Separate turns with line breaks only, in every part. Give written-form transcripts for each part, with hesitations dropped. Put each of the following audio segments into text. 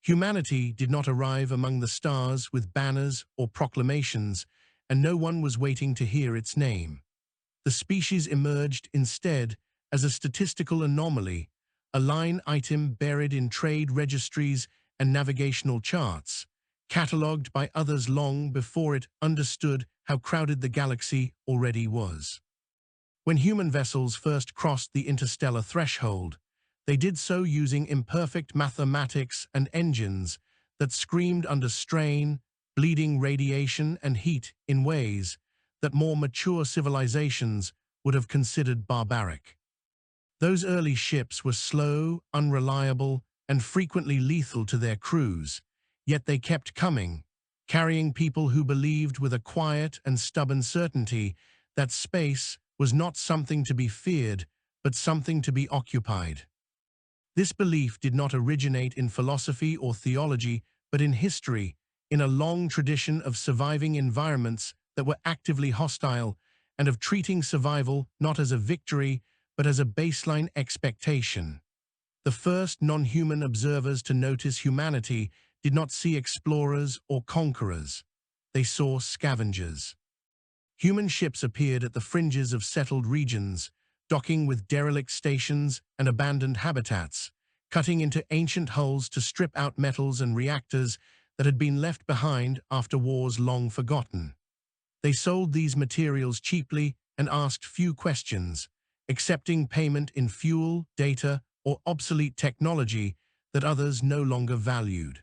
Humanity did not arrive among the stars with banners or proclamations, and no one was waiting to hear its name. The species emerged instead as a statistical anomaly, a line item buried in trade registries and navigational charts, catalogued by others long before it understood how crowded the galaxy already was. When human vessels first crossed the interstellar threshold, they did so using imperfect mathematics and engines that screamed under strain, bleeding radiation and heat in ways that more mature civilizations would have considered barbaric. Those early ships were slow, unreliable, and frequently lethal to their crews, yet they kept coming, carrying people who believed with a quiet and stubborn certainty that space was not something to be feared, but something to be occupied. This belief did not originate in philosophy or theology, but in history, in a long tradition of surviving environments that were actively hostile and of treating survival not as a victory, but as a baseline expectation. The first non-human observers to notice humanity did not see explorers or conquerors. They saw scavengers. Human ships appeared at the fringes of settled regions, docking with derelict stations and abandoned habitats, cutting into ancient hulls to strip out metals and reactors that had been left behind after wars long forgotten. They sold these materials cheaply and asked few questions, accepting payment in fuel, data, or obsolete technology that others no longer valued.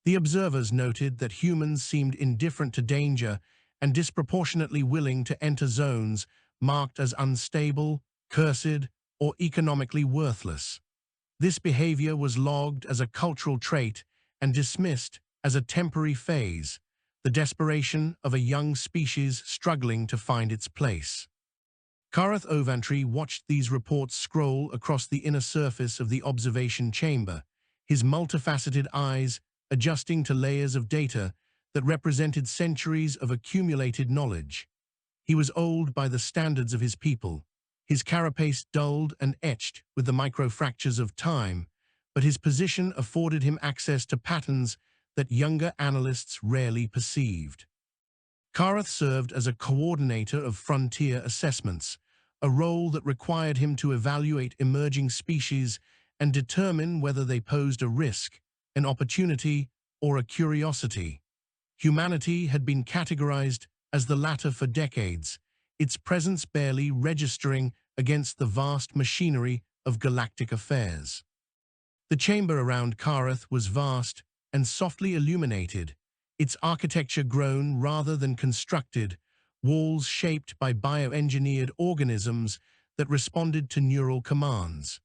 The observers noted that humans seemed indifferent to danger and disproportionately willing to enter zones marked as unstable, cursed, or economically worthless. This behavior was logged as a cultural trait and dismissed as a temporary phase, the desperation of a young species struggling to find its place. Karath Ovantry watched these reports scroll across the inner surface of the observation chamber, his multifaceted eyes adjusting to layers of data that represented centuries of accumulated knowledge. He was old by the standards of his people, his carapace dulled and etched with the microfractures of time, but his position afforded him access to patterns that younger analysts rarely perceived. Karath served as a coordinator of frontier assessments, a role that required him to evaluate emerging species and determine whether they posed a risk, an opportunity, or a curiosity. Humanity had been categorized as the latter for decades, its presence barely registering against the vast machinery of galactic affairs. The chamber around Karath was vast and softly illuminated, its architecture grown rather than constructed, walls shaped by bioengineered organisms that responded to neural commands.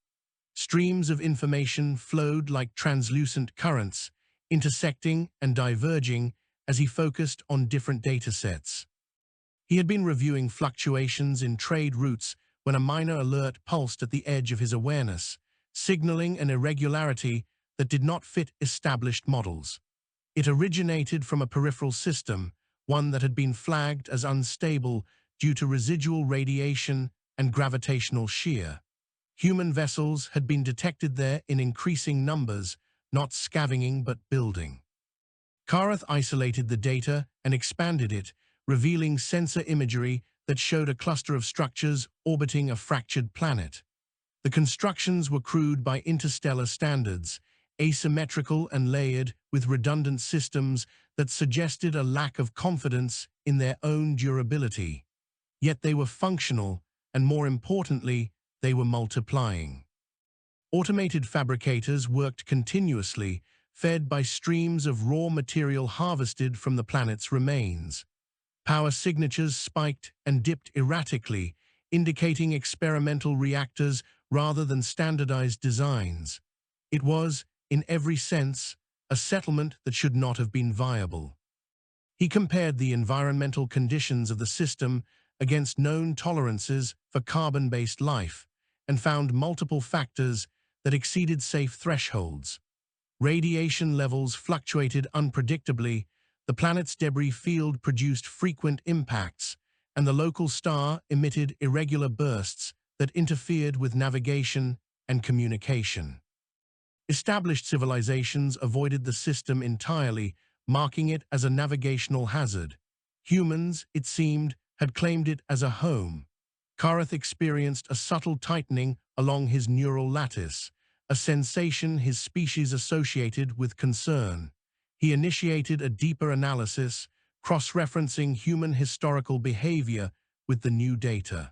Streams of information flowed like translucent currents, intersecting and diverging as he focused on different datasets. He had been reviewing fluctuations in trade routes when a minor alert pulsed at the edge of his awareness, signaling an irregularity that did not fit established models. It originated from a peripheral system, one that had been flagged as unstable due to residual radiation and gravitational shear. Human vessels had been detected there in increasing numbers, not scavenging but building. Karath isolated the data and expanded it, revealing sensor imagery that showed a cluster of structures orbiting a fractured planet. The constructions were crude by interstellar standards, asymmetrical and layered with redundant systems that suggested a lack of confidence in their own durability. Yet they were functional, and more importantly, they were multiplying. Automated fabricators worked continuously, fed by streams of raw material harvested from the planet's remains. Power signatures spiked and dipped erratically, indicating experimental reactors rather than standardized designs. It was, in every sense, a settlement that should not have been viable. He compared the environmental conditions of the system against known tolerances for carbon-based life and found multiple factors that exceeded safe thresholds. Radiation levels fluctuated unpredictably, the planet's debris field produced frequent impacts, and the local star emitted irregular bursts that interfered with navigation and communication. Established civilizations avoided the system entirely, marking it as a navigational hazard. Humans, it seemed, had claimed it as a home. Karath experienced a subtle tightening along his neural lattice, a sensation his species associated with concern. He initiated a deeper analysis, cross-referencing human historical behavior with the new data.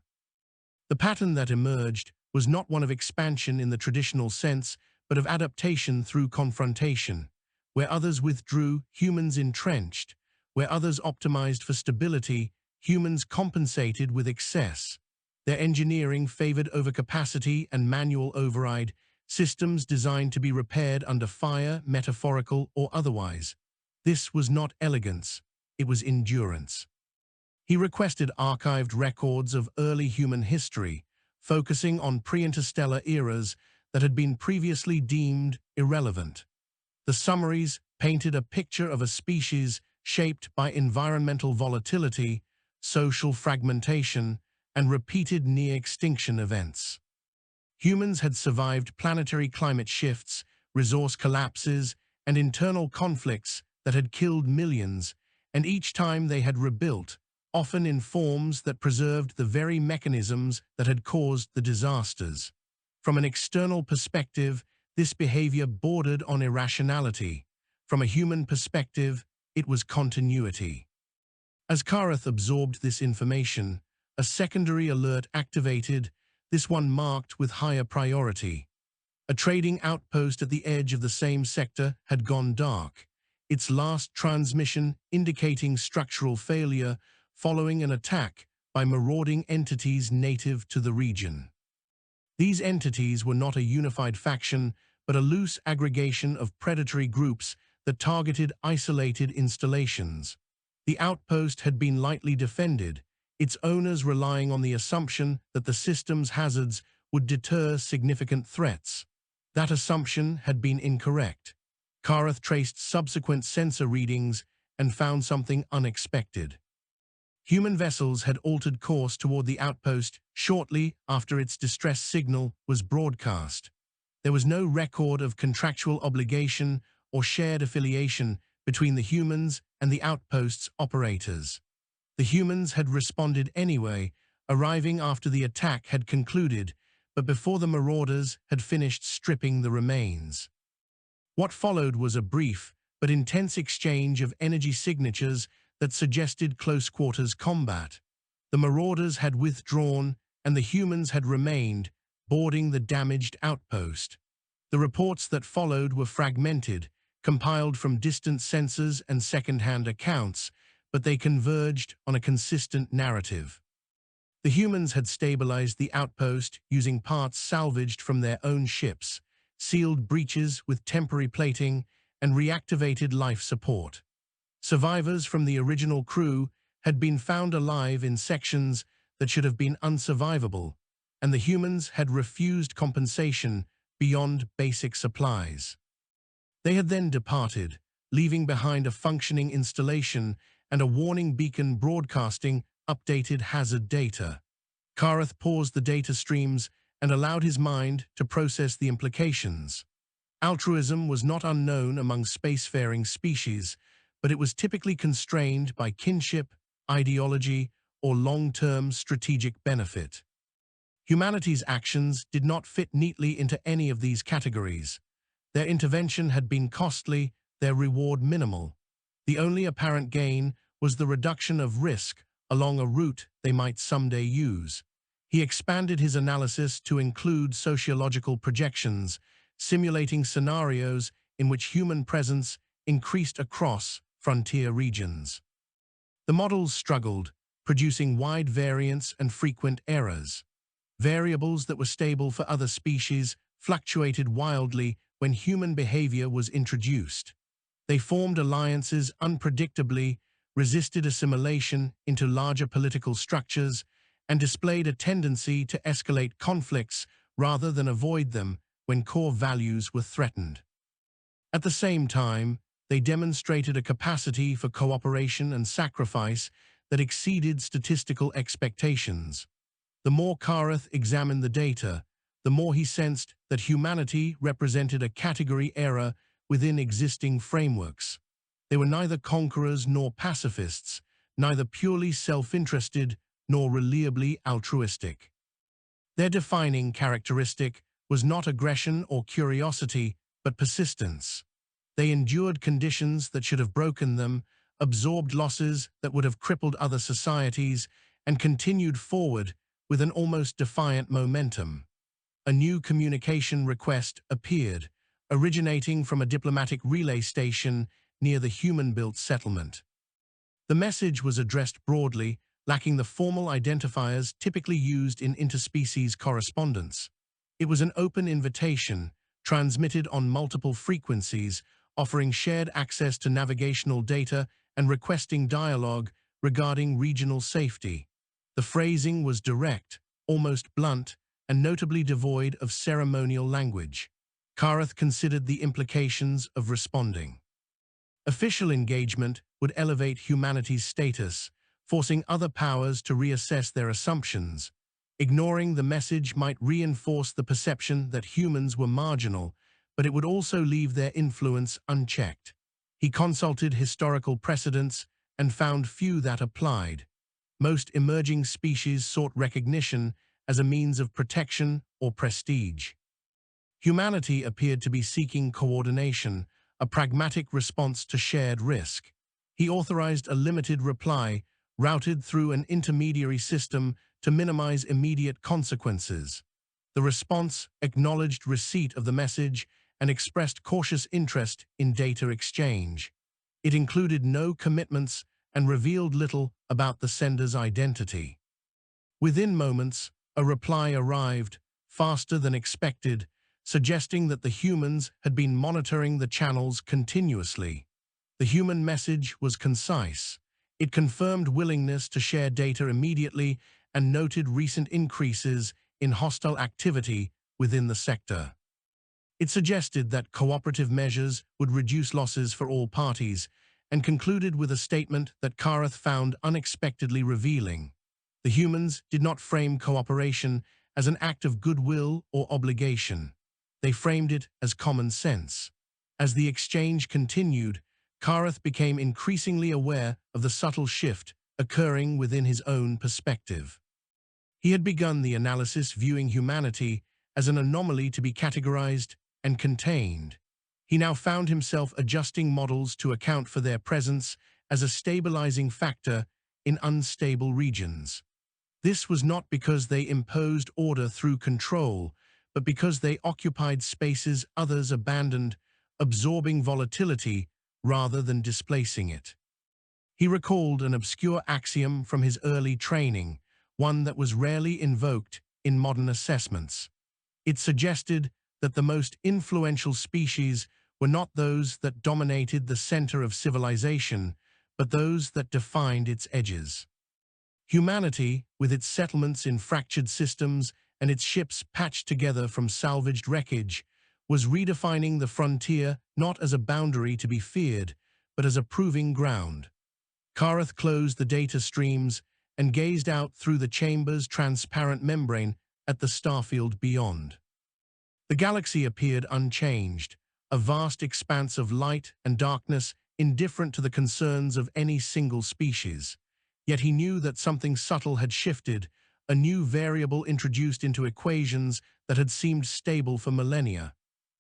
The pattern that emerged was not one of expansion in the traditional sense, but of adaptation through confrontation. Where others withdrew, humans entrenched. Where others optimized for stability, humans compensated with excess. Their engineering favored overcapacity and manual override, systems designed to be repaired under fire, metaphorical or otherwise. This was not elegance, it was endurance. He requested archived records of early human history, focusing on pre-interstellar eras that had been previously deemed irrelevant. The summaries painted a picture of a species shaped by environmental volatility, social fragmentation, and repeated near-extinction events. Humans had survived planetary climate shifts, resource collapses, and internal conflicts that had killed millions, and each time they had rebuilt, often in forms that preserved the very mechanisms that had caused the disasters. From an external perspective, this behavior bordered on irrationality. From a human perspective, it was continuity. As Karath absorbed this information, a secondary alert activated, this one marked with higher priority. A trading outpost at the edge of the same sector had gone dark, its last transmission indicating structural failure following an attack by marauding entities native to the region. These entities were not a unified faction, but a loose aggregation of predatory groups that targeted isolated installations. The outpost had been lightly defended, its owners relying on the assumption that the system's hazards would deter significant threats. That assumption had been incorrect. Karath traced subsequent sensor readings and found something unexpected. Human vessels had altered course toward the outpost shortly after its distress signal was broadcast. There was no record of contractual obligation or shared affiliation between the humans and the outpost's operators. The humans had responded anyway, arriving after the attack had concluded, but before the marauders had finished stripping the remains. What followed was a brief but intense exchange of energy signatures that suggested close-quarters combat. The marauders had withdrawn, and the humans had remained, boarding the damaged outpost. The reports that followed were fragmented, compiled from distant sensors and second-hand accounts, but they converged on a consistent narrative. The humans had stabilized the outpost using parts salvaged from their own ships, sealed breaches with temporary plating, and reactivated life support. Survivors from the original crew had been found alive in sections that should have been unsurvivable, and the humans had refused compensation beyond basic supplies. They had then departed, leaving behind a functioning installation and a warning beacon broadcasting updated hazard data. Karath paused the data streams and allowed his mind to process the implications. Altruism was not unknown among spacefaring species, but it was typically constrained by kinship, ideology, or long-term strategic benefit. Humanity's actions did not fit neatly into any of these categories. Their intervention had been costly, their reward minimal. The only apparent gain was the reduction of risk along a route they might someday use. He expanded his analysis to include sociological projections, simulating scenarios in which human presence increased across frontier regions. The models struggled, producing wide variance and frequent errors. Variables that were stable for other species fluctuated wildly when human behavior was introduced. They formed alliances unpredictably, resisted assimilation into larger political structures, and displayed a tendency to escalate conflicts rather than avoid them when core values were threatened. At the same time, they demonstrated a capacity for cooperation and sacrifice that exceeded statistical expectations. The more Karath examined the data, the more he sensed that humanity represented a category error within existing frameworks. They were neither conquerors nor pacifists, neither purely self-interested nor reliably altruistic. Their defining characteristic was not aggression or curiosity, but persistence. They endured conditions that should have broken them, absorbed losses that would have crippled other societies, and continued forward with an almost defiant momentum. A new communication request appeared, originating from a diplomatic relay station near the human-built settlement. The message was addressed broadly, lacking the formal identifiers typically used in interspecies correspondence. It was an open invitation, transmitted on multiple frequencies, offering shared access to navigational data and requesting dialogue regarding regional safety. The phrasing was direct, almost blunt, and notably devoid of ceremonial language. Kareth considered the implications of responding. Official engagement would elevate humanity's status, forcing other powers to reassess their assumptions. Ignoring the message might reinforce the perception that humans were marginal, but it would also leave their influence unchecked. He consulted historical precedents and found few that applied. Most emerging species sought recognition as a means of protection or prestige. Humanity appeared to be seeking coordination, a pragmatic response to shared risk. He authorized a limited reply, routed through an intermediary system to minimize immediate consequences. The response acknowledged receipt of the message and expressed cautious interest in data exchange. It included no commitments and revealed little about the sender's identity. Within moments, a reply arrived, faster than expected, suggesting that the humans had been monitoring the channels continuously. The human message was concise. It confirmed willingness to share data immediately and noted recent increases in hostile activity within the sector. It suggested that cooperative measures would reduce losses for all parties, and concluded with a statement that Kareth found unexpectedly revealing. The humans did not frame cooperation as an act of goodwill or obligation. They framed it as common sense. As the exchange continued, Kareth became increasingly aware of the subtle shift occurring within his own perspective. He had begun the analysis viewing humanity as an anomaly to be categorized and contained. He now found himself adjusting models to account for their presence as a stabilizing factor in unstable regions. This was not because they imposed order through control, but because they occupied spaces others abandoned, absorbing volatility rather than displacing it. He recalled an obscure axiom from his early training, one that was rarely invoked in modern assessments. It suggested that the most influential species were not those that dominated the center of civilization, but those that defined its edges. Humanity, with its settlements in fractured systems and its ships patched together from salvaged wreckage, was redefining the frontier not as a boundary to be feared, but as a proving ground. Kareth closed the data streams and gazed out through the chamber's transparent membrane at the starfield beyond. The galaxy appeared unchanged, a vast expanse of light and darkness indifferent to the concerns of any single species. Yet he knew that something subtle had shifted, a new variable introduced into equations that had seemed stable for millennia.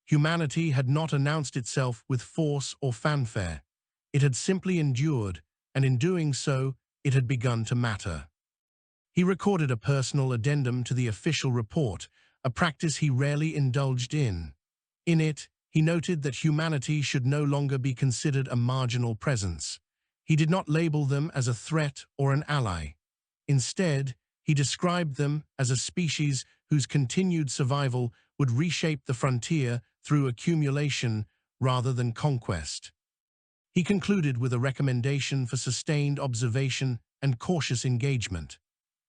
Humanity had not announced itself with force or fanfare. It had simply endured, and in doing so, it had begun to matter. He recorded a personal addendum to the official report, a practice he rarely indulged in. In it, he noted that humanity should no longer be considered a marginal presence. He did not label them as a threat or an ally. Instead, he described them as a species whose continued survival would reshape the frontier through accumulation rather than conquest. He concluded with a recommendation for sustained observation and cautious engagement.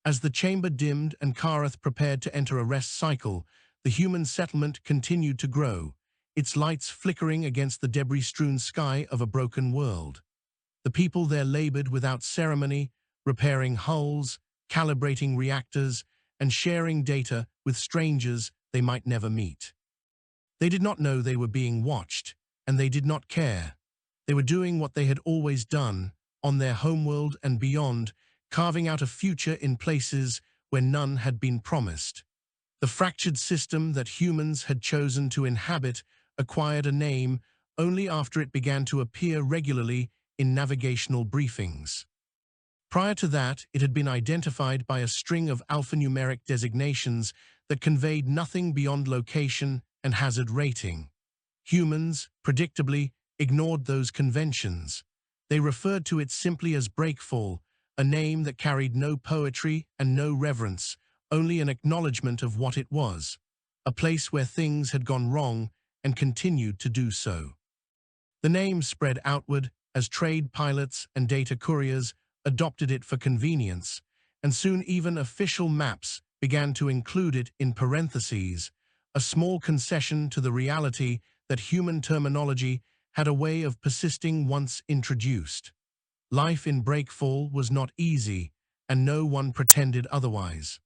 As the chamber dimmed and Kareth prepared to enter a rest cycle, the human settlement continued to grow, its lights flickering against the debris-strewn sky of a broken world. The people there labored without ceremony, repairing hulls, calibrating reactors, and sharing data with strangers they might never meet. They did not know they were being watched, and they did not care. They were doing what they had always done, on their homeworld and beyond, carving out a future in places where none had been promised. The fractured system that humans had chosen to inhabit acquired a name only after it began to appear regularly in navigational briefings. Prior to that, it had been identified by a string of alphanumeric designations that conveyed nothing beyond location and hazard rating. Humans, predictably, ignored those conventions. They referred to it simply as breakfall, a name that carried no poetry and no reverence, only an acknowledgement of what it was, a place where things had gone wrong and continued to do so. The name spread outward as trade pilots and data couriers adopted it for convenience, and soon even official maps began to include it in parentheses, a small concession to the reality that human terminology had a way of persisting once introduced. Life in Breakfall was not easy, and no one pretended otherwise.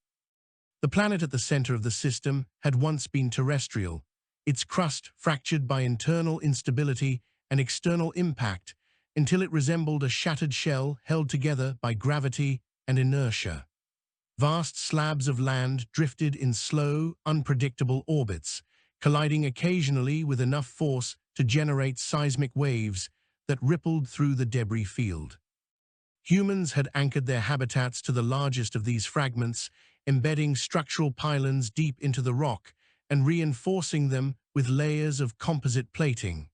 The planet at the center of the system had once been terrestrial, its crust fractured by internal instability and external impact until it resembled a shattered shell held together by gravity and inertia. Vast slabs of land drifted in slow, unpredictable orbits, colliding occasionally with enough force to generate seismic waves that rippled through the debris field. Humans had anchored their habitats to the largest of these fragments, embedding structural pylons deep into the rock and reinforcing them with layers of composite plating.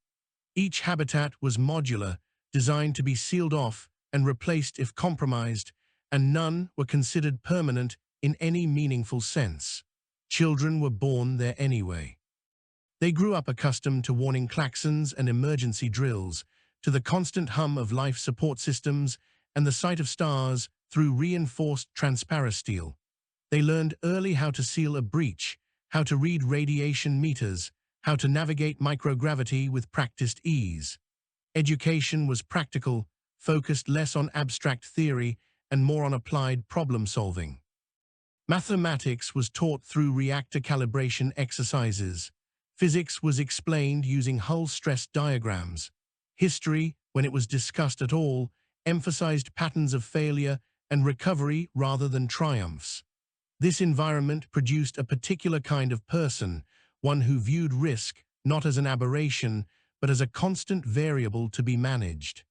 Each habitat was modular, designed to be sealed off and replaced if compromised, and none were considered permanent in any meaningful sense. Children were born there anyway. They grew up accustomed to warning klaxons and emergency drills, to the constant hum of life support systems and the sight of stars through reinforced transparent steel. They learned early how to seal a breach, how to read radiation meters, how to navigate microgravity with practiced ease. Education was practical, focused less on abstract theory and more on applied problem-solving. Mathematics was taught through reactor calibration exercises. Physics was explained using hull stress diagrams. History, when it was discussed at all, emphasized patterns of failure and recovery rather than triumphs. This environment produced a particular kind of person, one who viewed risk not as an aberration, but as a constant variable to be managed.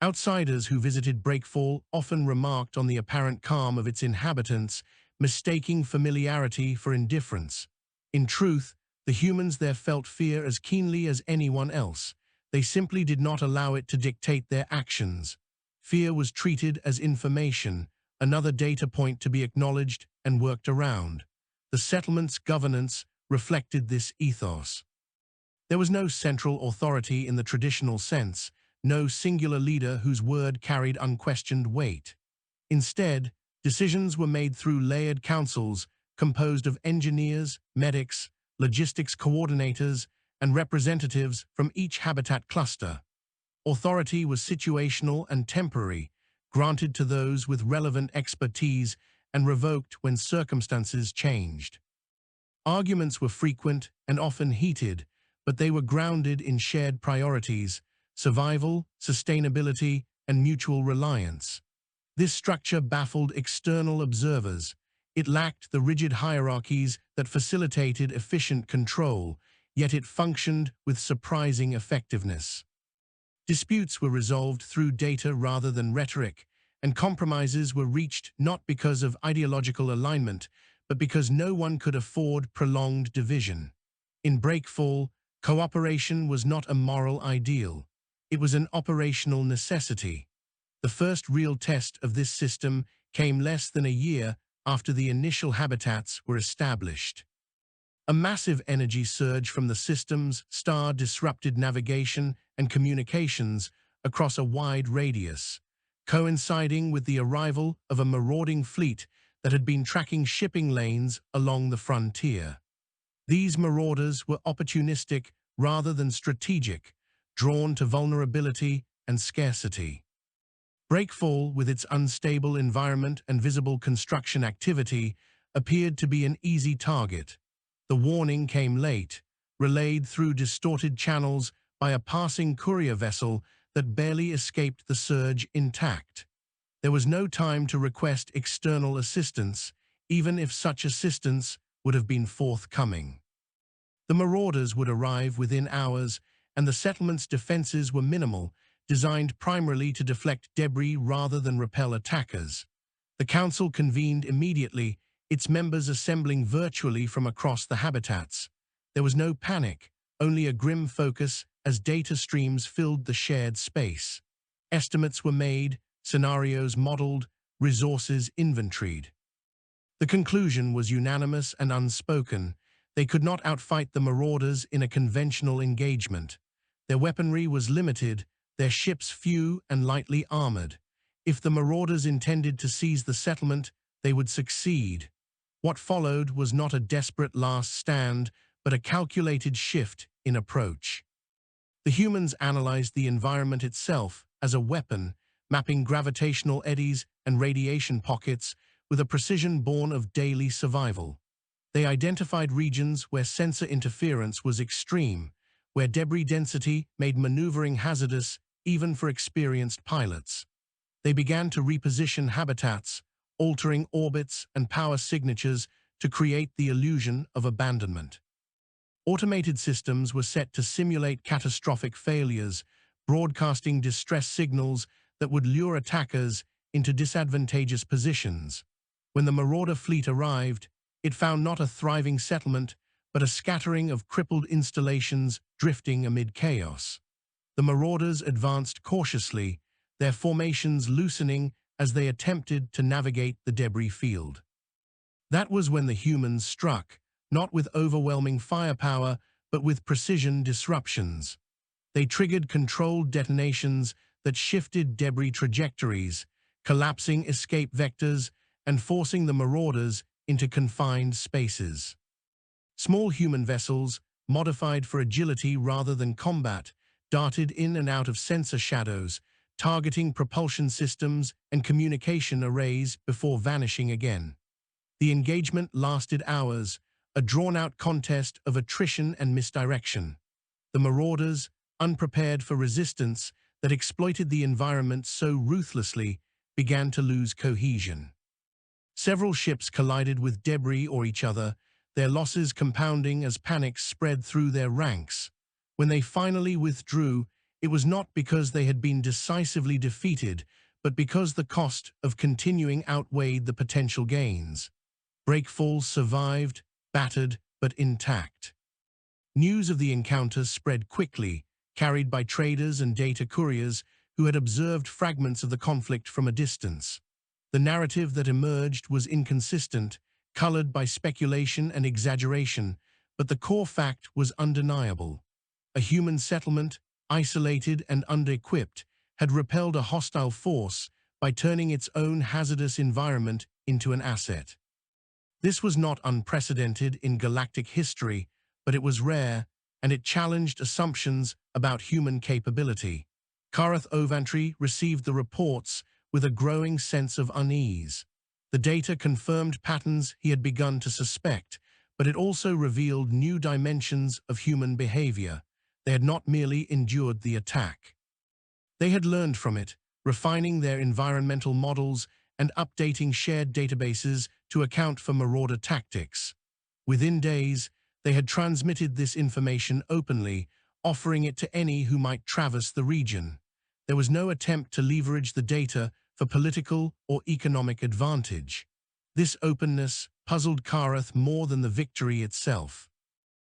Outsiders who visited Breakfall often remarked on the apparent calm of its inhabitants, mistaking familiarity for indifference. In truth, the humans there felt fear as keenly as anyone else. They simply did not allow it to dictate their actions. Fear was treated as information, another data point to be acknowledged and worked around. The settlement's governance reflected this ethos. There was no central authority in the traditional sense, no singular leader whose word carried unquestioned weight. Instead, decisions were made through layered councils composed of engineers, medics, logistics coordinators, and representatives from each habitat cluster. Authority was situational and temporary, granted to those with relevant expertise and revoked when circumstances changed. Arguments were frequent and often heated, but they were grounded in shared priorities: survival, sustainability, and mutual reliance. This structure baffled external observers. It lacked the rigid hierarchies that facilitated efficient control, yet it functioned with surprising effectiveness. Disputes were resolved through data rather than rhetoric, and compromises were reached not because of ideological alignment, but because no one could afford prolonged division. In Breakfall, cooperation was not a moral ideal. It was an operational necessity. The first real test of this system came less than a year after the initial habitats were established. A massive energy surge from the system's star disrupted navigation and communications across a wide radius, coinciding with the arrival of a marauding fleet that had been tracking shipping lanes along the frontier. These marauders were opportunistic rather than strategic, drawn to vulnerability and scarcity. Breakfall, with its unstable environment and visible construction activity, appeared to be an easy target. The warning came late, relayed through distorted channels by a passing courier vessel that barely escaped the surge intact. There was no time to request external assistance, even if such assistance would have been forthcoming. The marauders would arrive within hours, and the settlement's defenses were minimal, designed primarily to deflect debris rather than repel attackers. The council convened immediately, its members assembling virtually from across the habitats. There was no panic, only a grim focus as data streams filled the shared space. Estimates were made, scenarios modeled, resources inventoried. The conclusion was unanimous and unspoken. They could not outfight the marauders in a conventional engagement. Their weaponry was limited, their ships few and lightly armored. If the marauders intended to seize the settlement, they would succeed. What followed was not a desperate last stand, but a calculated shift in approach. The humans analyzed the environment itself as a weapon, mapping gravitational eddies and radiation pockets with a precision born of daily survival. They identified regions where sensor interference was extreme, where debris density made maneuvering hazardous even for experienced pilots. They began to reposition habitats, altering orbits and power signatures to create the illusion of abandonment. Automated systems were set to simulate catastrophic failures, broadcasting distress signals that would lure attackers into disadvantageous positions. When the marauder fleet arrived, it found not a thriving settlement, but a scattering of crippled installations drifting amid chaos. The marauders advanced cautiously, their formations loosening as they attempted to navigate the debris field. That was when the humans struck, not with overwhelming firepower, but with precision disruptions. They triggered controlled detonations that shifted debris trajectories, collapsing escape vectors and forcing the marauders into confined spaces. Small human vessels, modified for agility rather than combat, darted in and out of sensor shadows, targeting propulsion systems and communication arrays before vanishing again. The engagement lasted hours, a drawn-out contest of attrition and misdirection. The marauders, unprepared for resistance that exploited the environment so ruthlessly, began to lose cohesion. Several ships collided with debris or each other, their losses compounding as panic spread through their ranks. When they finally withdrew, it was not because they had been decisively defeated, but because the cost of continuing outweighed the potential gains. Breakfalls survived, battered but intact. News of the encounter spread quickly, carried by traders and data couriers who had observed fragments of the conflict from a distance. The narrative that emerged was inconsistent, colored by speculation and exaggeration, but the core fact was undeniable. A human settlement, isolated and under-equipped, had repelled a hostile force by turning its own hazardous environment into an asset. This was not unprecedented in galactic history, but it was rare, and it challenged assumptions about human capability. Karath Ovantry received the reports with a growing sense of unease. The data confirmed patterns he had begun to suspect, but it also revealed new dimensions of human behavior. They had not merely endured the attack. They had learned from it, refining their environmental models and updating shared databases to account for marauder tactics. Within days, they had transmitted this information openly, offering it to any who might traverse the region. There was no attempt to leverage the data for political or economic advantage. This openness puzzled Karath more than the victory itself.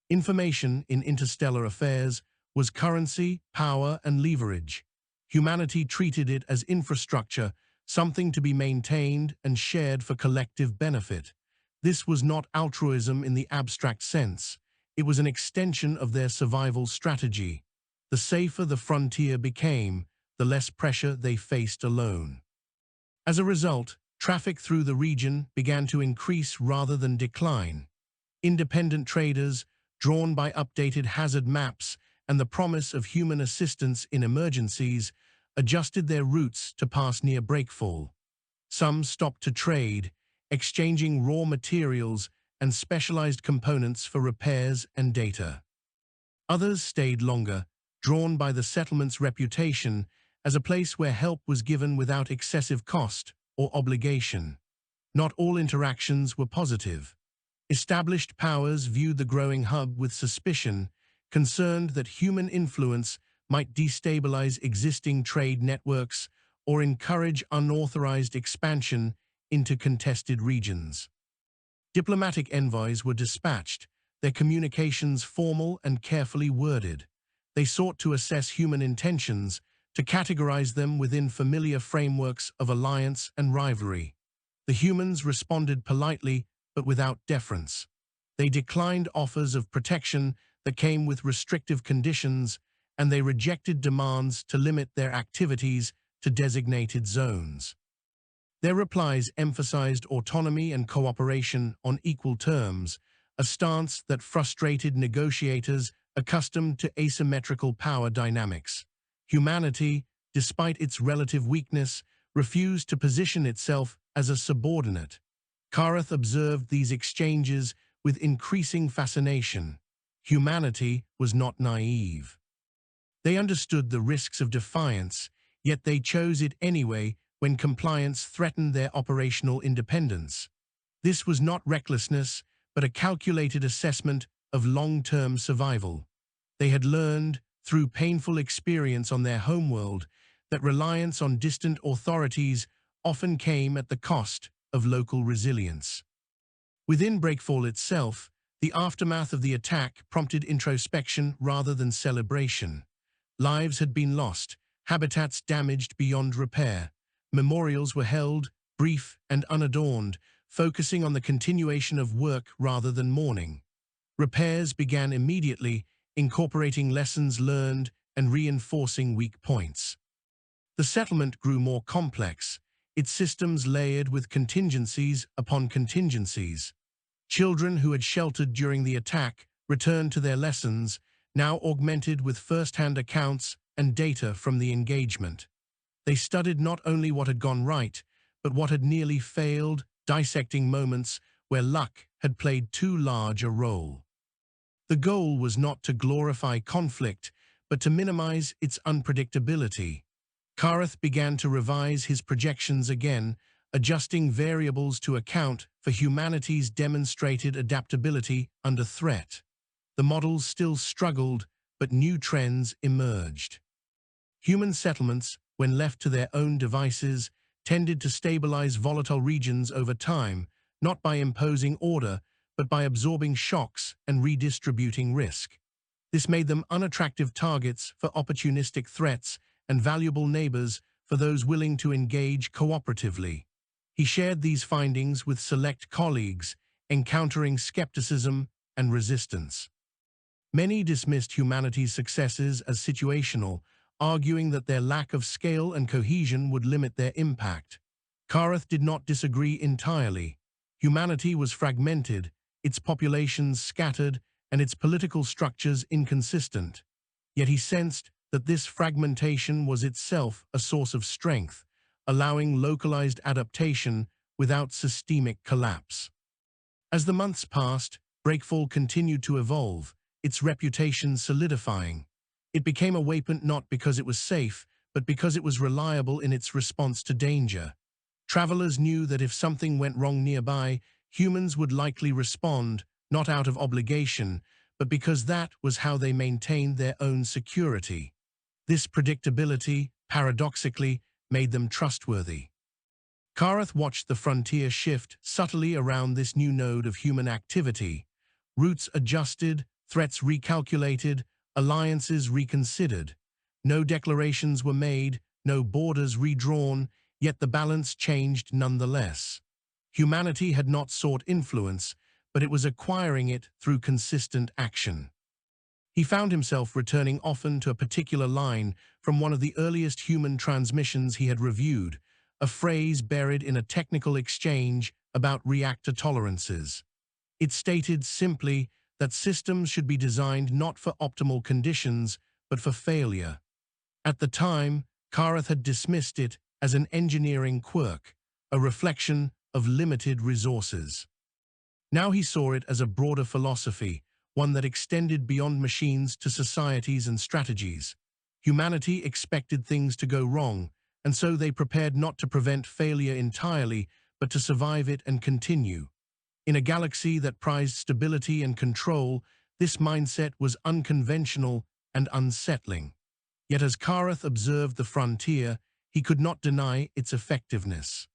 Information in interstellar affairs was currency, power, and leverage. Humanity treated it as infrastructure, something to be maintained and shared for collective benefit. This was not altruism in the abstract sense. It was an extension of their survival strategy. The safer the frontier became, the less pressure they faced alone. As a result, traffic through the region began to increase rather than decline. Independent traders, drawn by updated hazard maps and the promise of human assistance in emergencies, adjusted their routes to pass near breakfall. Some stopped to trade, exchanging raw materials and specialized components for repairs and data. Others stayed longer, drawn by the settlement's reputation as a place where help was given without excessive cost or obligation. Not all interactions were positive. Established powers viewed the growing hub with suspicion, concerned that human influence might destabilize existing trade networks or encourage unauthorized expansion into contested regions. Diplomatic envoys were dispatched, their communications formal and carefully worded. They sought to assess human intentions, to categorize them within familiar frameworks of alliance and rivalry. The humans responded politely, but without deference. They declined offers of protection that came with restrictive conditions, and they rejected demands to limit their activities to designated zones. Their replies emphasized autonomy and cooperation on equal terms, a stance that frustrated negotiators accustomed to asymmetrical power dynamics. Humanity, despite its relative weakness, refused to position itself as a subordinate. Karath observed these exchanges with increasing fascination. Humanity was not naive. They understood the risks of defiance, yet they chose it anyway when compliance threatened their operational independence. This was not recklessness, but a calculated assessment of long-term survival. They had learned, through painful experience on their homeworld, that reliance on distant authorities often came at the cost of local resilience. Within Breakfall itself, the aftermath of the attack prompted introspection rather than celebration. Lives had been lost, habitats damaged beyond repair. Memorials were held, brief and unadorned, focusing on the continuation of work rather than mourning. Repairs began immediately, incorporating lessons learned and reinforcing weak points. The settlement grew more complex, its systems layered with contingencies upon contingencies. Children who had sheltered during the attack returned to their lessons, now augmented with first-hand accounts and data from the engagement. They studied not only what had gone right, but what had nearly failed, dissecting moments where luck had played too large a role. The goal was not to glorify conflict, but to minimize its unpredictability. Karath began to revise his projections again, adjusting variables to account for humanity's demonstrated adaptability under threat. The models still struggled, but new trends emerged. Human settlements, when left to their own devices, tended to stabilize volatile regions over time, not by imposing order, but by absorbing shocks and redistributing risk. This made them unattractive targets for opportunistic threats and valuable neighbors for those willing to engage cooperatively. He shared these findings with select colleagues, encountering skepticism and resistance. Many dismissed humanity's successes as situational, arguing that their lack of scale and cohesion would limit their impact. Karath did not disagree entirely. Humanity was fragmented, its populations scattered, and its political structures inconsistent. Yet he sensed that this fragmentation was itself a source of strength, allowing localized adaptation without systemic collapse. As the months passed, Breakfall continued to evolve, its reputation solidifying. It became a waypoint not because it was safe, but because it was reliable in its response to danger. Travelers knew that if something went wrong nearby, humans would likely respond, not out of obligation, but because that was how they maintained their own security. This predictability, paradoxically, made them trustworthy. Karath watched the frontier shift subtly around this new node of human activity. Routes adjusted, threats recalculated, alliances reconsidered. No declarations were made, no borders redrawn, yet the balance changed nonetheless. Humanity had not sought influence, but it was acquiring it through consistent action. He found himself returning often to a particular line from one of the earliest human transmissions he had reviewed, a phrase buried in a technical exchange about reactor tolerances. It stated simply that systems should be designed not for optimal conditions, but for failure. At the time, Karath had dismissed it as an engineering quirk, a reflection of limited resources. Now he saw it as a broader philosophy, one that extended beyond machines to societies and strategies. Humanity expected things to go wrong, and so they prepared not to prevent failure entirely, but to survive it and continue. In a galaxy that prized stability and control, this mindset was unconventional and unsettling. Yet as Karath observed the frontier, he could not deny its effectiveness.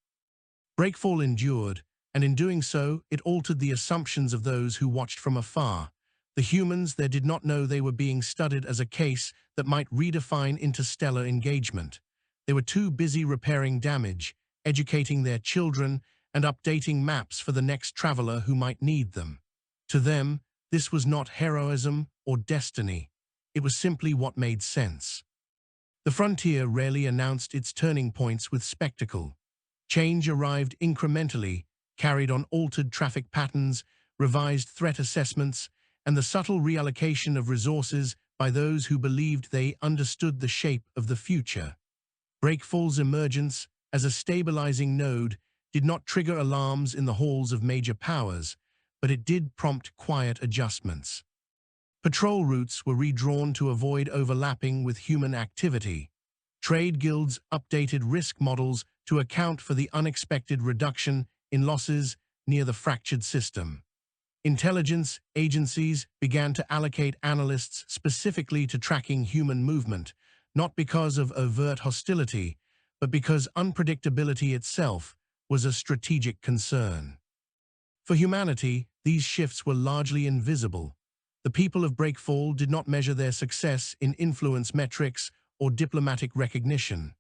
Breakfall endured, and in doing so, it altered the assumptions of those who watched from afar. The humans there did not know they were being studied as a case that might redefine interstellar engagement. They were too busy repairing damage, educating their children, and updating maps for the next traveler who might need them. To them, this was not heroism or destiny. It was simply what made sense. The frontier rarely announced its turning points with spectacle. Change arrived incrementally, carried on altered traffic patterns, revised threat assessments, and the subtle reallocation of resources by those who believed they understood the shape of the future. Breakfall's emergence as a stabilizing node did not trigger alarms in the halls of major powers, but it did prompt quiet adjustments. Patrol routes were redrawn to avoid overlapping with human activity. Trade guilds updated risk models to account for the unexpected reduction in losses near the fractured system. Intelligence agencies began to allocate analysts specifically to tracking human movement, not because of overt hostility, but because unpredictability itself was a strategic concern. For humanity, these shifts were largely invisible. The people of Breakfall did not measure their success in influence metrics or diplomatic recognition.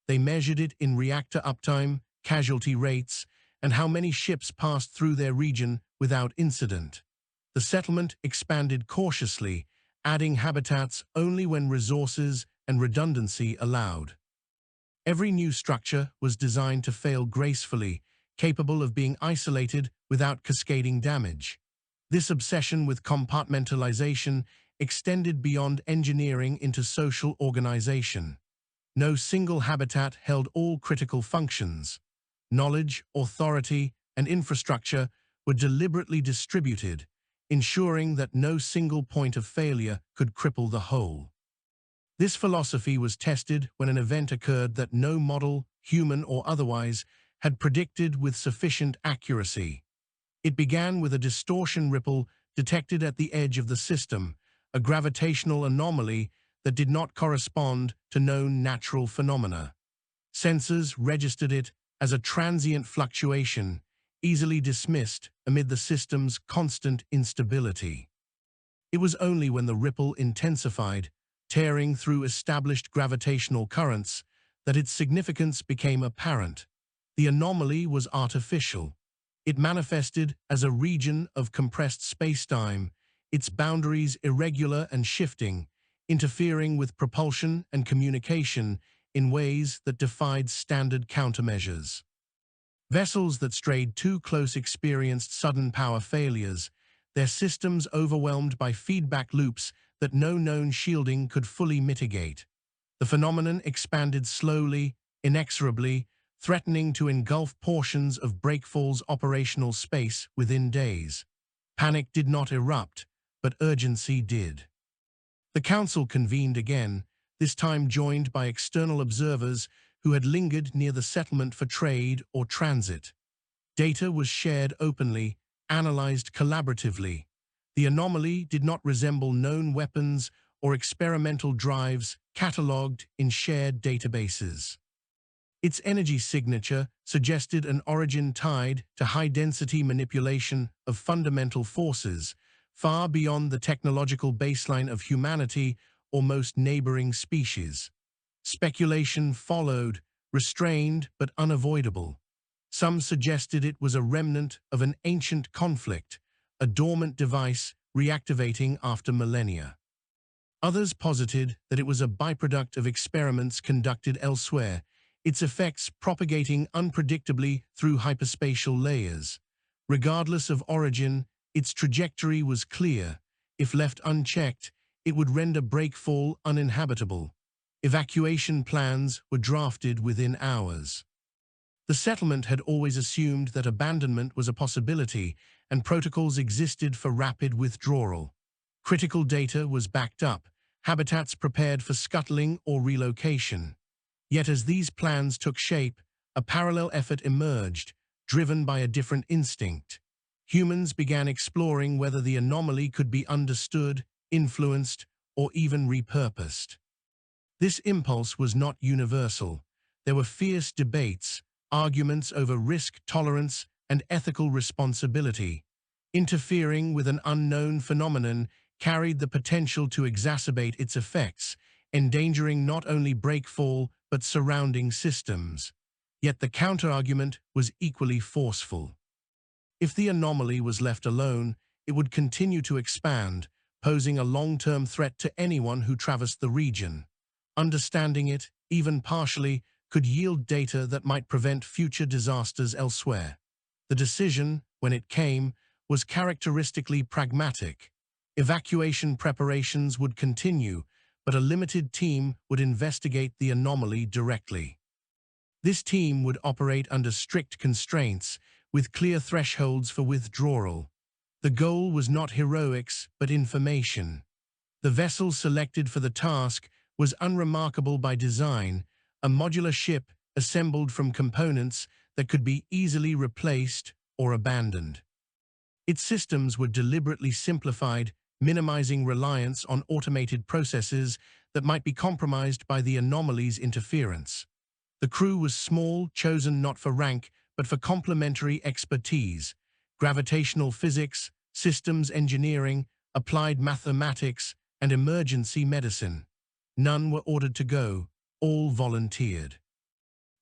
They measured it in reactor uptime, casualty rates, and how many ships passed through their region without incident. The settlement expanded cautiously, adding habitats only when resources and redundancy allowed. Every new structure was designed to fail gracefully, capable of being isolated without cascading damage. This obsession with compartmentalization extended beyond engineering into social organization. No single habitat held all critical functions. Knowledge, authority, and infrastructure were deliberately distributed, ensuring that no single point of failure could cripple the whole. This philosophy was tested when an event occurred that no model, human or otherwise, had predicted with sufficient accuracy. It began with a distortion ripple detected at the edge of the system, a gravitational anomaly that did not correspond to known natural phenomena. Sensors registered it as a transient fluctuation, easily dismissed amid the system's constant instability. It was only when the ripple intensified, tearing through established gravitational currents, that its significance became apparent. The anomaly was artificial. It manifested as a region of compressed spacetime, its boundaries irregular and shifting, interfering with propulsion and communication in ways that defied standard countermeasures. Vessels that strayed too close experienced sudden power failures, their systems overwhelmed by feedback loops that no known shielding could fully mitigate. The phenomenon expanded slowly, inexorably, threatening to engulf portions of Breakfall's operational space within days. Panic did not erupt, but urgency did. The Council convened again, this time joined by external observers who had lingered near the settlement for trade or transit. Data was shared openly, analyzed collaboratively. The anomaly did not resemble known weapons or experimental drives catalogued in shared databases. Its energy signature suggested an origin tied to high-density manipulation of fundamental forces, far beyond the technological baseline of humanity or most neighboring species. Speculation followed, restrained but unavoidable. Some suggested it was a remnant of an ancient conflict, a dormant device reactivating after millennia. Others posited that it was a byproduct of experiments conducted elsewhere, its effects propagating unpredictably through hyperspatial layers. Regardless of origin, its trajectory was clear. If left unchecked, it would render Breakfall uninhabitable. Evacuation plans were drafted within hours. The settlement had always assumed that abandonment was a possibility, and protocols existed for rapid withdrawal. Critical data was backed up, habitats prepared for scuttling or relocation. Yet as these plans took shape, a parallel effort emerged, driven by a different instinct. Humans began exploring whether the anomaly could be understood, influenced, or even repurposed. This impulse was not universal. There were fierce debates, arguments over risk tolerance and ethical responsibility. Interfering with an unknown phenomenon carried the potential to exacerbate its effects, endangering not only breakfall but surrounding systems. Yet the counterargument was equally forceful. If the anomaly was left alone, it would continue to expand, posing a long-term threat to anyone who traversed the region. Understanding it, even partially, could yield data that might prevent future disasters elsewhere. The decision, when it came, was characteristically pragmatic. Evacuation preparations would continue, but a limited team would investigate the anomaly directly. This team would operate under strict constraints, with clear thresholds for withdrawal. The goal was not heroics, but information. The vessel selected for the task was unremarkable by design, a modular ship assembled from components that could be easily replaced or abandoned. Its systems were deliberately simplified, minimizing reliance on automated processes that might be compromised by the anomaly's interference. The crew was small, chosen not for rank, but for complementary expertise: gravitational physics, systems engineering, applied mathematics, and emergency medicine. None were ordered to go, all volunteered.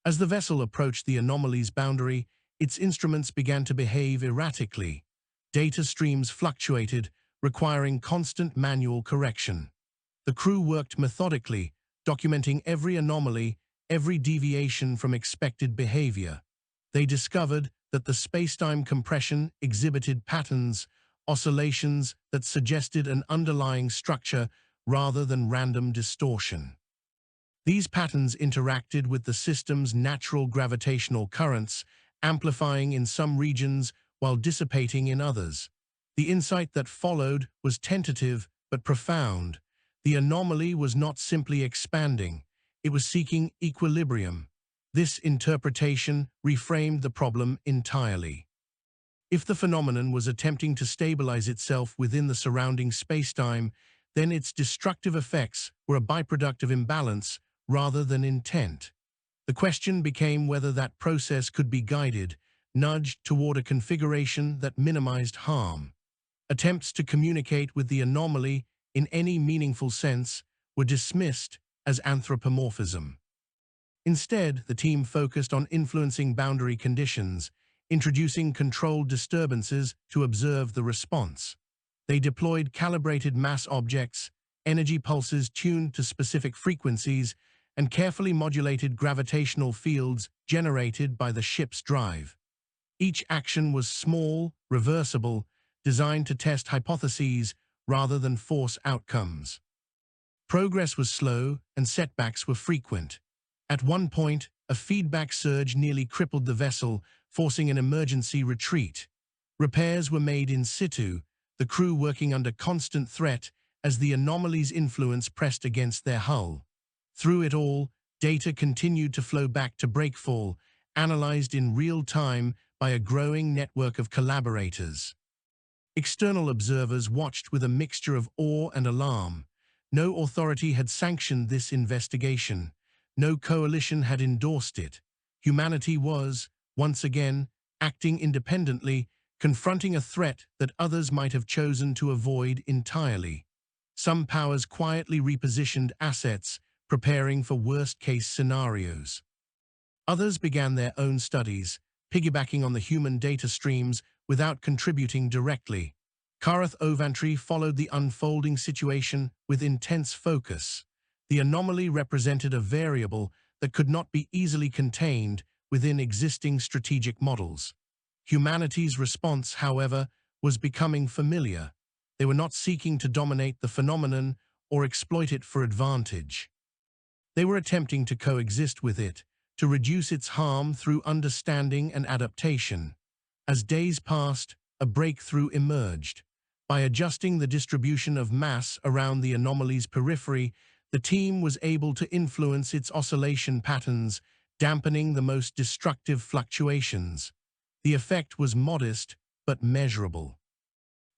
As the vessel approached the anomaly's boundary, its instruments began to behave erratically. Data streams fluctuated, requiring constant manual correction. The crew worked methodically, documenting every anomaly, every deviation from expected behavior. They discovered that the spacetime compression exhibited patterns, oscillations that suggested an underlying structure rather than random distortion. These patterns interacted with the system's natural gravitational currents, amplifying in some regions while dissipating in others. The insight that followed was tentative but profound. The anomaly was not simply expanding, it was seeking equilibrium. This interpretation reframed the problem entirely. If the phenomenon was attempting to stabilize itself within the surrounding spacetime, then its destructive effects were a byproduct of imbalance rather than intent. The question became whether that process could be guided, nudged toward a configuration that minimized harm. Attempts to communicate with the anomaly in any meaningful sense were dismissed as anthropomorphism. Instead, the team focused on influencing boundary conditions, introducing controlled disturbances to observe the response. They deployed calibrated mass objects, energy pulses tuned to specific frequencies, and carefully modulated gravitational fields generated by the ship's drive. Each action was small, reversible, designed to test hypotheses rather than force outcomes. Progress was slow and setbacks were frequent. At one point, a feedback surge nearly crippled the vessel, forcing an emergency retreat. Repairs were made in situ, the crew working under constant threat as the anomaly's influence pressed against their hull. Through it all, data continued to flow back to Breakfall, analyzed in real time by a growing network of collaborators. External observers watched with a mixture of awe and alarm. No authority had sanctioned this investigation. No coalition had endorsed it. Humanity was, once again, acting independently, confronting a threat that others might have chosen to avoid entirely. Some powers quietly repositioned assets, preparing for worst-case scenarios. Others began their own studies, piggybacking on the human data streams without contributing directly. Karath Ovantry followed the unfolding situation with intense focus. The anomaly represented a variable that could not be easily contained within existing strategic models. Humanity's response, however, was becoming familiar. They were not seeking to dominate the phenomenon or exploit it for advantage. They were attempting to coexist with it, to reduce its harm through understanding and adaptation. As days passed, a breakthrough emerged. By adjusting the distribution of mass around the anomaly's periphery, the team was able to influence its oscillation patterns, dampening the most destructive fluctuations. The effect was modest, but measurable.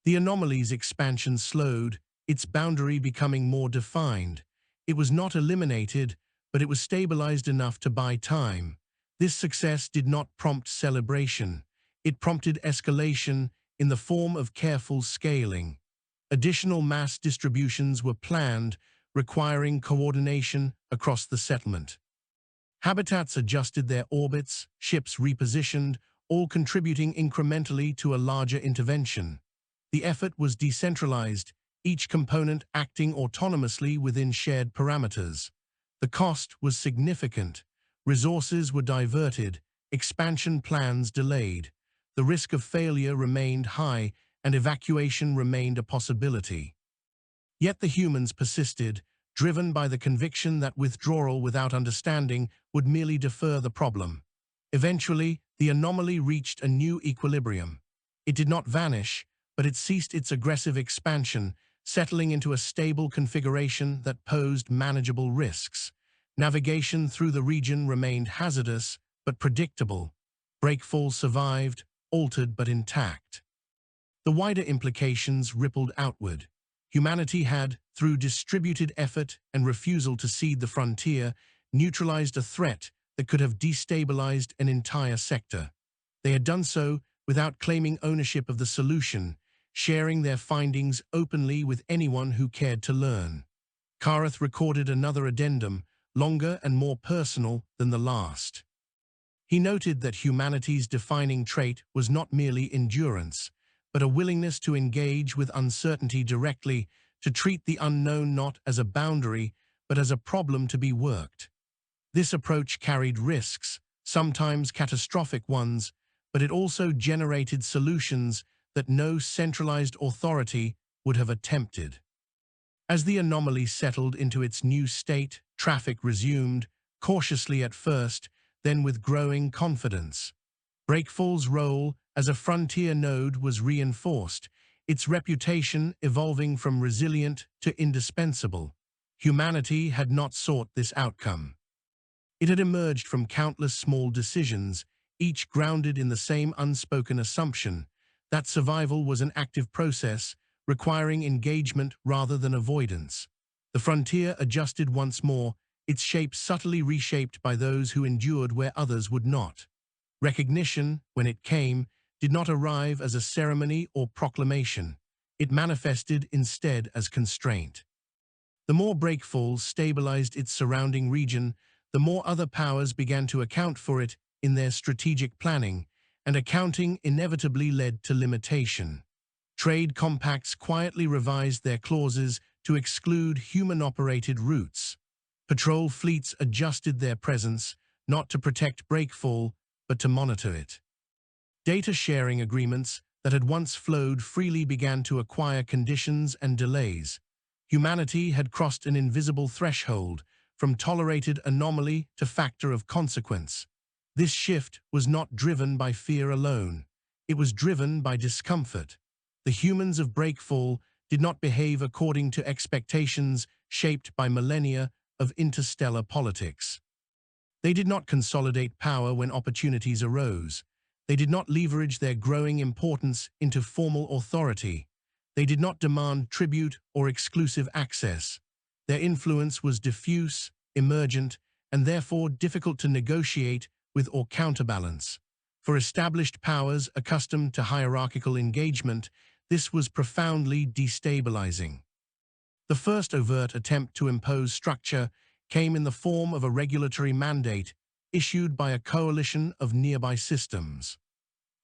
The anomaly's expansion slowed, its boundary becoming more defined. It was not eliminated, but it was stabilized enough to buy time. This success did not prompt celebration. It prompted escalation in the form of careful scaling. Additional mass distributions were planned, requiring coordination across the settlement. Habitats adjusted their orbits, ships repositioned, all contributing incrementally to a larger intervention. The effort was decentralized, each component acting autonomously within shared parameters. The cost was significant. Resources were diverted, expansion plans delayed. The risk of failure remained high, and evacuation remained a possibility. Yet the humans persisted, driven by the conviction that withdrawal without understanding would merely defer the problem. Eventually, the anomaly reached a new equilibrium. It did not vanish, but it ceased its aggressive expansion, settling into a stable configuration that posed manageable risks. Navigation through the region remained hazardous, but predictable. Breakfall survived, altered but intact. The wider implications rippled outward. Humanity had, through distributed effort and refusal to cede the frontier, neutralized a threat that could have destabilized an entire sector. They had done so without claiming ownership of the solution, sharing their findings openly with anyone who cared to learn. Kareth recorded another addendum, longer and more personal than the last. He noted that humanity's defining trait was not merely endurance, but a willingness to engage with uncertainty directly, to treat the unknown not as a boundary, but as a problem to be worked. This approach carried risks, sometimes catastrophic ones, but it also generated solutions that no centralized authority would have attempted. As the anomaly settled into its new state, traffic resumed, cautiously at first, then with growing confidence. Breakfall's role as a frontier node was reinforced, its reputation evolving from resilient to indispensable. Humanity had not sought this outcome. It had emerged from countless small decisions, each grounded in the same unspoken assumption that survival was an active process, requiring engagement rather than avoidance. The frontier adjusted once more, its shape subtly reshaped by those who endured where others would not. Recognition, when it came, did not arrive as a ceremony or proclamation. It manifested instead as constraint. The more breakfalls stabilized its surrounding region, the more other powers began to account for it in their strategic planning, and accounting inevitably led to limitation. Trade compacts quietly revised their clauses to exclude human-operated routes. Patrol fleets adjusted their presence, not to protect breakfall, but to monitor it. Data sharing agreements that had once flowed freely began to acquire conditions and delays. Humanity had crossed an invisible threshold, from tolerated anomaly to factor of consequence. This shift was not driven by fear alone. It was driven by discomfort. The humans of breakfall did not behave according to expectations shaped by millennia of interstellar politics. They did not consolidate power when opportunities arose. They did not leverage their growing importance into formal authority. They did not demand tribute or exclusive access. Their influence was diffuse, emergent, and therefore difficult to negotiate with or counterbalance. For established powers accustomed to hierarchical engagement, this was profoundly destabilizing. The first overt attempt to impose structure came in the form of a regulatory mandate issued by a coalition of nearby systems.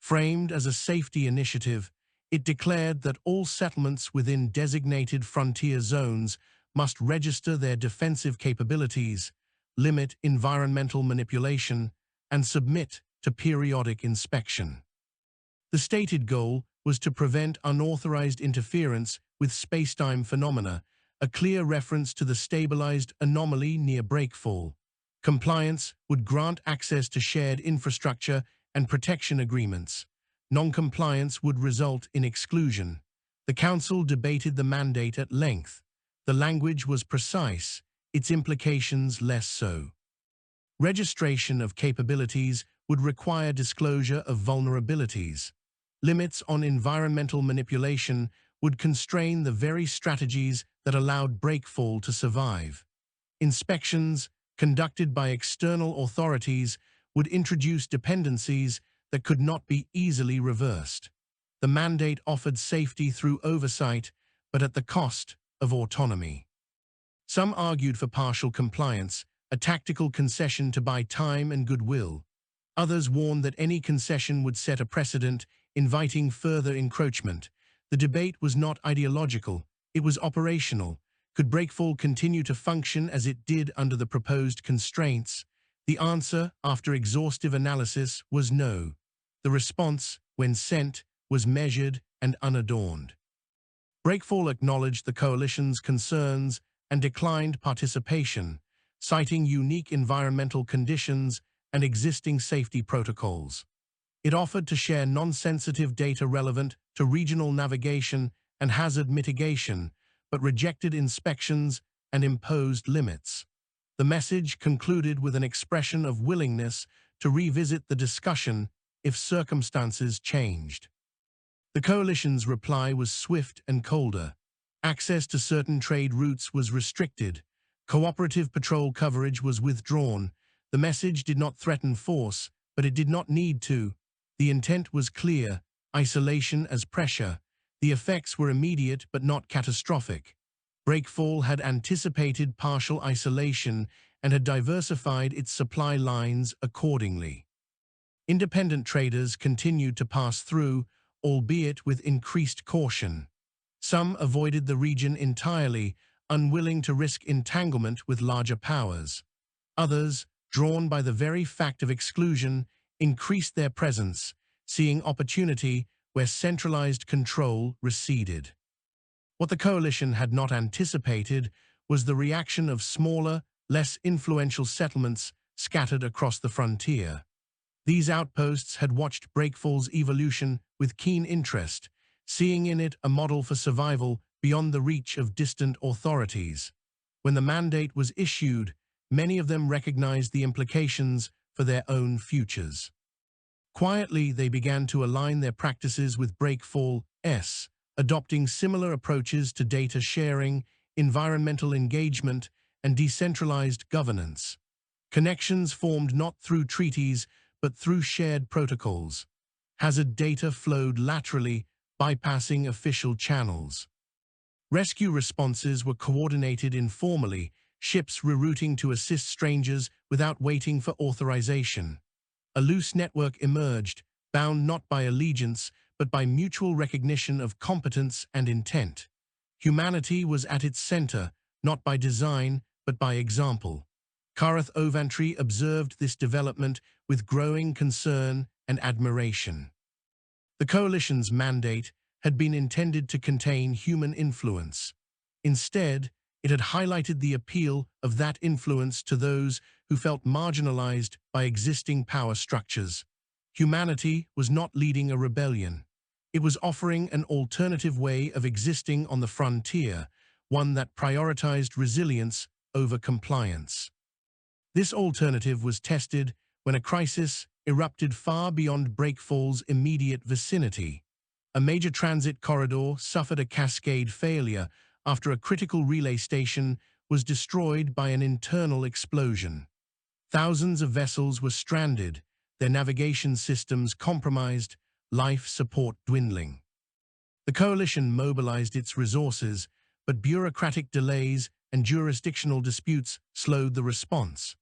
Framed as a safety initiative, it declared that all settlements within designated frontier zones must register their defensive capabilities, limit environmental manipulation, and submit to periodic inspection. The stated goal was to prevent unauthorized interference with spacetime phenomena, a clear reference to the stabilized anomaly near breakfall. Compliance would grant access to shared infrastructure and protection agreements. Non-compliance would result in exclusion. The Council debated the mandate at length. The language was precise, its implications less so. Registration of capabilities would require disclosure of vulnerabilities. Limits on environmental manipulation would constrain the very strategies that allowed breakfall to survive. Inspections, conducted by external authorities, would introduce dependencies that could not be easily reversed. The mandate offered safety through oversight, but at the cost of autonomy. Some argued for partial compliance, a tactical concession to buy time and goodwill. Others warned that any concession would set a precedent, inviting further encroachment. The debate was not ideological, it was operational. Could breakfall continue to function as it did under the proposed constraints? The answer, after exhaustive analysis, was no. The response, when sent, was measured and unadorned. Breakfall acknowledged the coalition's concerns and declined participation, citing unique environmental conditions and existing safety protocols. It offered to share non-sensitive data relevant to regional navigation and hazard mitigation, but rejected inspections and imposed limits. The message concluded with an expression of willingness to revisit the discussion if circumstances changed. The coalition's reply was swift and colder. Access to certain trade routes was restricted. Cooperative patrol coverage was withdrawn. The message did not threaten force, but it did not need to. The intent was clear: isolation as pressure. The effects were immediate but not catastrophic. Breakfall had anticipated partial isolation and had diversified its supply lines accordingly. Independent traders continued to pass through, albeit with increased caution. Some avoided the region entirely, unwilling to risk entanglement with larger powers. Others, drawn by the very fact of exclusion, increased their presence, seeing opportunity where centralized control receded. What the coalition had not anticipated was the reaction of smaller, less influential settlements scattered across the frontier. These outposts had watched breakfall's evolution with keen interest, seeing in it a model for survival beyond the reach of distant authorities. When the mandate was issued, many of them recognized the implications for their own futures. Quietly, they began to align their practices with breakfall's, adopting similar approaches to data sharing, environmental engagement, and decentralized governance. Connections formed not through treaties, but through shared protocols. Hazard data flowed laterally, bypassing official channels. Rescue responses were coordinated informally, ships rerouting to assist strangers without waiting for authorization. A loose network emerged, bound not by allegiance, but by mutual recognition of competence and intent. Humanity was at its center, not by design, but by example. Kareth Ovantry observed this development with growing concern and admiration. The coalition's mandate had been intended to contain human influence. Instead, it had highlighted the appeal of that influence to those who felt marginalized by existing power structures. Humanity was not leading a rebellion. It was offering an alternative way of existing on the frontier, one that prioritized resilience over compliance. This alternative was tested when a crisis erupted far beyond breakfall's immediate vicinity. A major transit corridor suffered a cascade failure after a critical relay station was destroyed by an internal explosion. Thousands of vessels were stranded, their navigation systems compromised, life support dwindling. The coalition mobilized its resources, but bureaucratic delays and jurisdictional disputes slowed the response.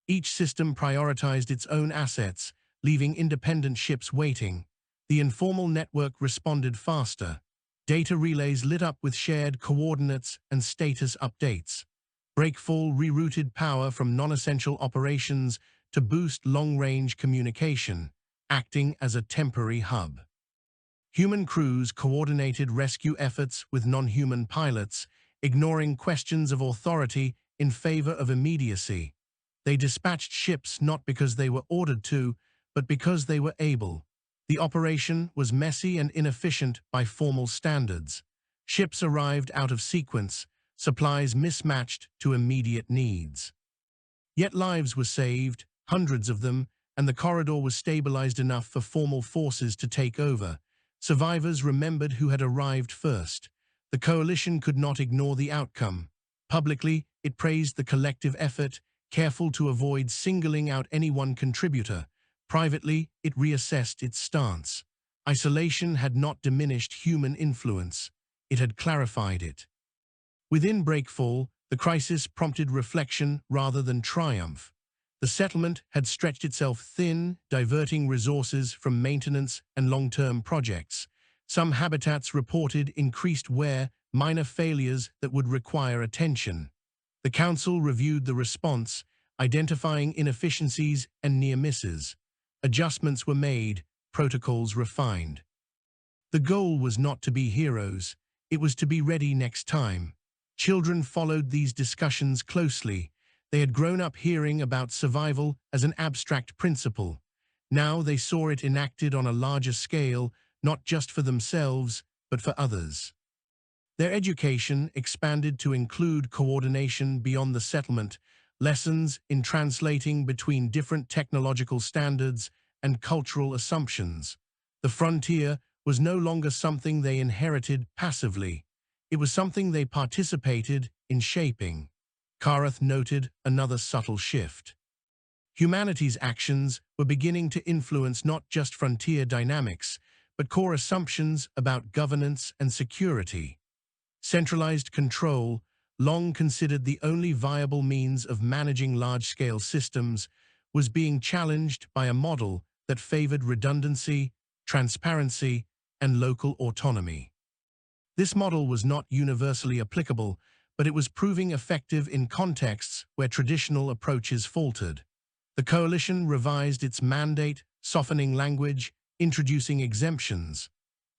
Each system prioritized its own assets, leaving independent ships waiting. The informal network responded faster. Data relays lit up with shared coordinates and status updates. Breakfall rerouted power from non-essential operations to boost long-range communication, acting as a temporary hub. Human crews coordinated rescue efforts with non-human pilots, ignoring questions of authority in favor of immediacy. They dispatched ships not because they were ordered to, but because they were able. The operation was messy and inefficient by formal standards. Ships arrived out of sequence, supplies mismatched to immediate needs. Yet lives were saved, hundreds of them, and the corridor was stabilized enough for formal forces to take over. Survivors remembered who had arrived first. The coalition could not ignore the outcome. Publicly, it praised the collective effort, careful to avoid singling out any one contributor. Privately, it reassessed its stance. Isolation had not diminished human influence. It had clarified it. Within Breakfall, the crisis prompted reflection rather than triumph. The settlement had stretched itself thin, diverting resources from maintenance and long-term projects. Some habitats reported increased wear, minor failures that would require attention. The Council reviewed the response, identifying inefficiencies and near misses. Adjustments were made, protocols refined. The goal was not to be heroes, it was to be ready next time. Children followed these discussions closely. They had grown up hearing about survival as an abstract principle. Now they saw it enacted on a larger scale, not just for themselves, but for others. Their education expanded to include coordination beyond the settlement, lessons in translating between different technological standards and cultural assumptions. The frontier was no longer something they inherited passively. It was something they participated in shaping. Karath noted another subtle shift. Humanity's actions were beginning to influence not just frontier dynamics, but core assumptions about governance and security. Centralized control, long considered the only viable means of managing large-scale systems, was being challenged by a model that favored redundancy, transparency, and local autonomy. This model was not universally applicable, but it was proving effective in contexts where traditional approaches faltered. The coalition revised its mandate, softening language, introducing exemptions.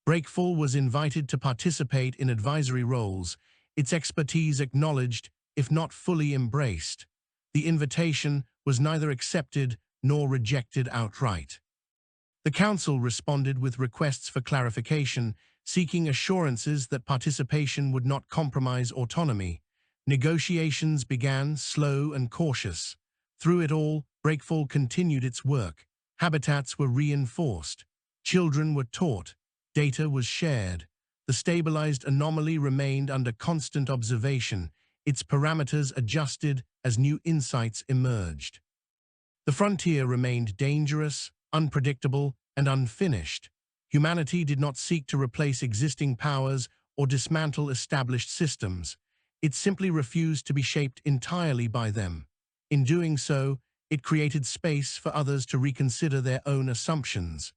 Breakfall was invited to participate in advisory roles, its expertise acknowledged, if not fully embraced. The invitation was neither accepted nor rejected outright. The Council responded with requests for clarification, seeking assurances that participation would not compromise autonomy. Negotiations began, slow and cautious. Through it all, Breakfall continued its work. Habitats were reinforced. Children were taught. Data was shared. The stabilized anomaly remained under constant observation, its parameters adjusted as new insights emerged. The frontier remained dangerous, unpredictable, and unfinished. Humanity did not seek to replace existing powers or dismantle established systems. It simply refused to be shaped entirely by them. In doing so, it created space for others to reconsider their own assumptions.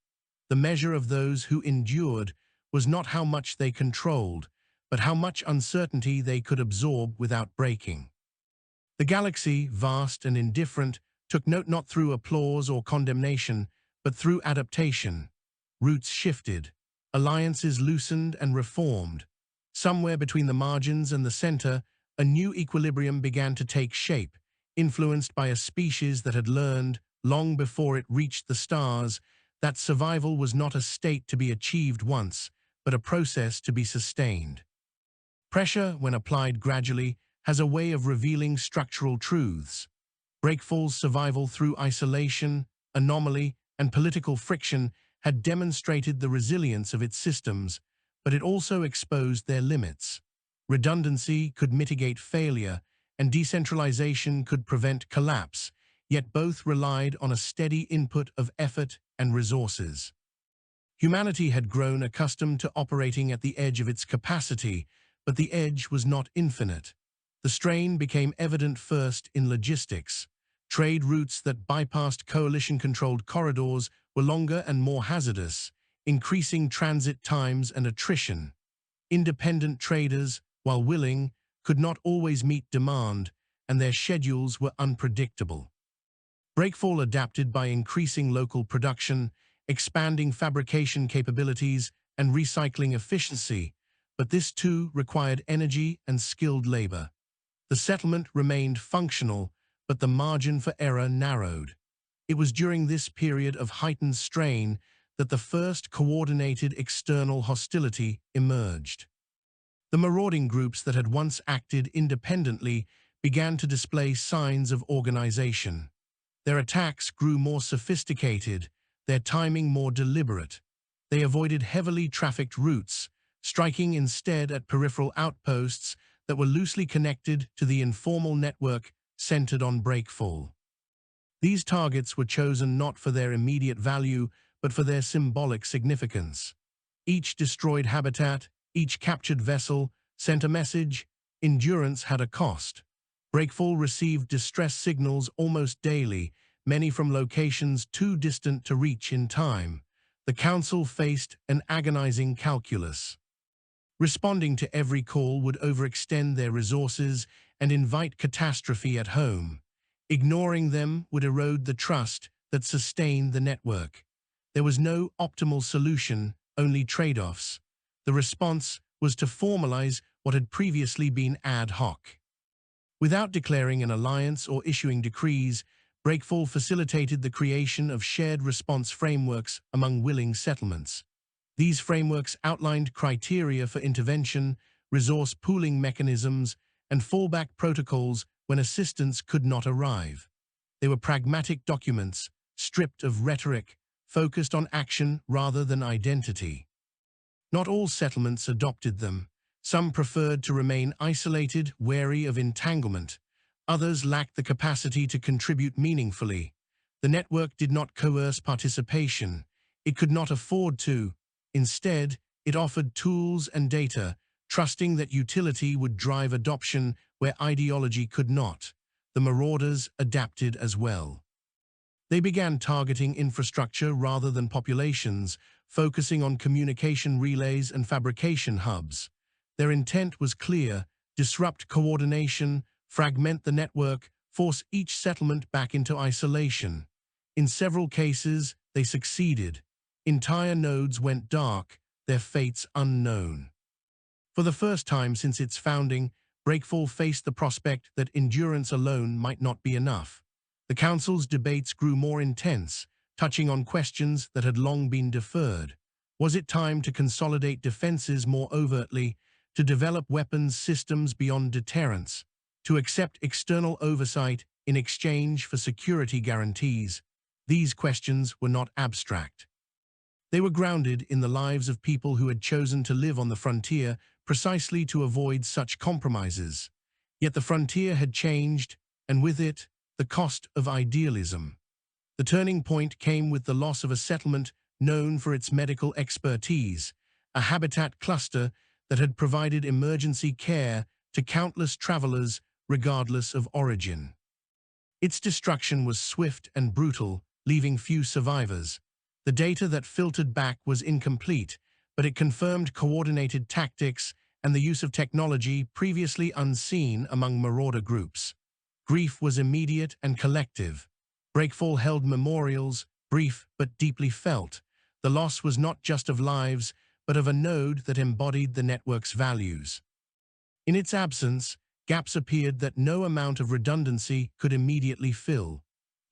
The measure of those who endured was not how much they controlled, but how much uncertainty they could absorb without breaking. The galaxy, vast and indifferent, took note not through applause or condemnation, but through adaptation. Roots shifted, alliances loosened and reformed. Somewhere between the margins and the center, a new equilibrium began to take shape, influenced by a species that had learned, long before it reached the stars, that survival was not a state to be achieved once, but a process to be sustained. Pressure, when applied gradually, has a way of revealing structural truths. Breakfall's survival through isolation, anomaly, and political friction had demonstrated the resilience of its systems, but it also exposed their limits. Redundancy could mitigate failure, and decentralization could prevent collapse, yet both relied on a steady input of effort and resources. Humanity had grown accustomed to operating at the edge of its capacity, but the edge was not infinite. The strain became evident first in logistics. Trade routes that bypassed coalition-controlled corridors were longer and more hazardous, increasing transit times and attrition. Independent traders, while willing, could not always meet demand, and their schedules were unpredictable. Breakfall adapted by increasing local production, expanding fabrication capabilities, and recycling efficiency, but this too required energy and skilled labor. The settlement remained functional, but the margin for error narrowed. It was during this period of heightened strain that the first coordinated external hostility emerged. The marauding groups that had once acted independently began to display signs of organization. Their attacks grew more sophisticated, their timing more deliberate. They avoided heavily trafficked routes, striking instead at peripheral outposts that were loosely connected to the informal network centered on breakfall. These targets were chosen not for their immediate value, but for their symbolic significance. Each destroyed habitat, each captured vessel, sent a message. Endurance had a cost. Breakfall received distress signals almost daily, many from locations too distant to reach in time. The Council faced an agonizing calculus. Responding to every call would overextend their resources and invite catastrophe at home. Ignoring them would erode the trust that sustained the network. There was no optimal solution, only trade-offs. The response was to formalize what had previously been ad hoc. Without declaring an alliance or issuing decrees, Breakfall facilitated the creation of shared response frameworks among willing settlements. These frameworks outlined criteria for intervention, resource pooling mechanisms, and fallback protocols when assistance could not arrive. They were pragmatic documents, stripped of rhetoric, focused on action rather than identity. Not all settlements adopted them. Some preferred to remain isolated, wary of entanglement. Others lacked the capacity to contribute meaningfully. The network did not coerce participation. It could not afford to. Instead, it offered tools and data, trusting that utility would drive adoption where ideology could not. The marauders adapted as well. They began targeting infrastructure rather than populations, focusing on communication relays and fabrication hubs. Their intent was clear: disrupt coordination, fragment the network, force each settlement back into isolation. In several cases, they succeeded. Entire nodes went dark, their fates unknown. For the first time since its founding, Breakfall faced the prospect that endurance alone might not be enough. The Council's debates grew more intense, touching on questions that had long been deferred. Was it time to consolidate defenses more overtly, to develop weapons systems beyond deterrence, to accept external oversight in exchange for security guarantees? These questions were not abstract. They were grounded in the lives of people who had chosen to live on the frontier precisely to avoid such compromises. Yet the frontier had changed, and with it, the cost of idealism. The turning point came with the loss of a settlement known for its medical expertise, a habitat cluster that had provided emergency care to countless travelers regardless of origin. Its destruction was swift and brutal, leaving few survivors. The data that filtered back was incomplete, but it confirmed coordinated tactics and the use of technology previously unseen among marauder groups. Grief was immediate and collective. Breakfall held memorials, brief but deeply felt. The loss was not just of lives, but of a node that embodied the network's values. In its absence, gaps appeared that no amount of redundancy could immediately fill.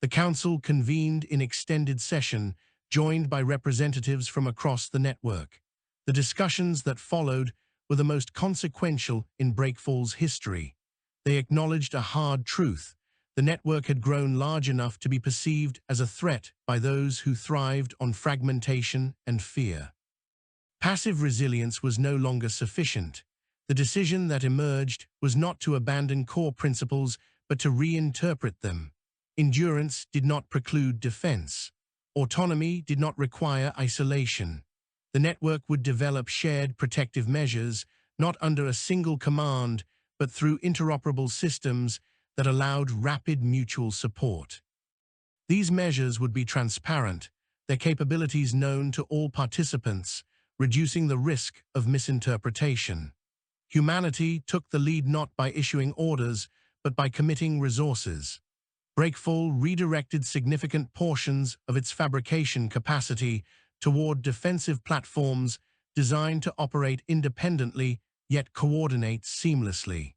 The Council convened in extended session, joined by representatives from across the network. The discussions that followed were the most consequential in Breakfall's history. They acknowledged a hard truth: the network had grown large enough to be perceived as a threat by those who thrived on fragmentation and fear. Passive resilience was no longer sufficient. The decision that emerged was not to abandon core principles, but to reinterpret them. Endurance did not preclude defense. Autonomy did not require isolation. The network would develop shared protective measures, not under a single command, but through interoperable systems that allowed rapid mutual support. These measures would be transparent, their capabilities known to all participants, reducing the risk of misinterpretation. Humanity took the lead not by issuing orders, but by committing resources. Breakfall redirected significant portions of its fabrication capacity toward defensive platforms designed to operate independently yet coordinate seamlessly.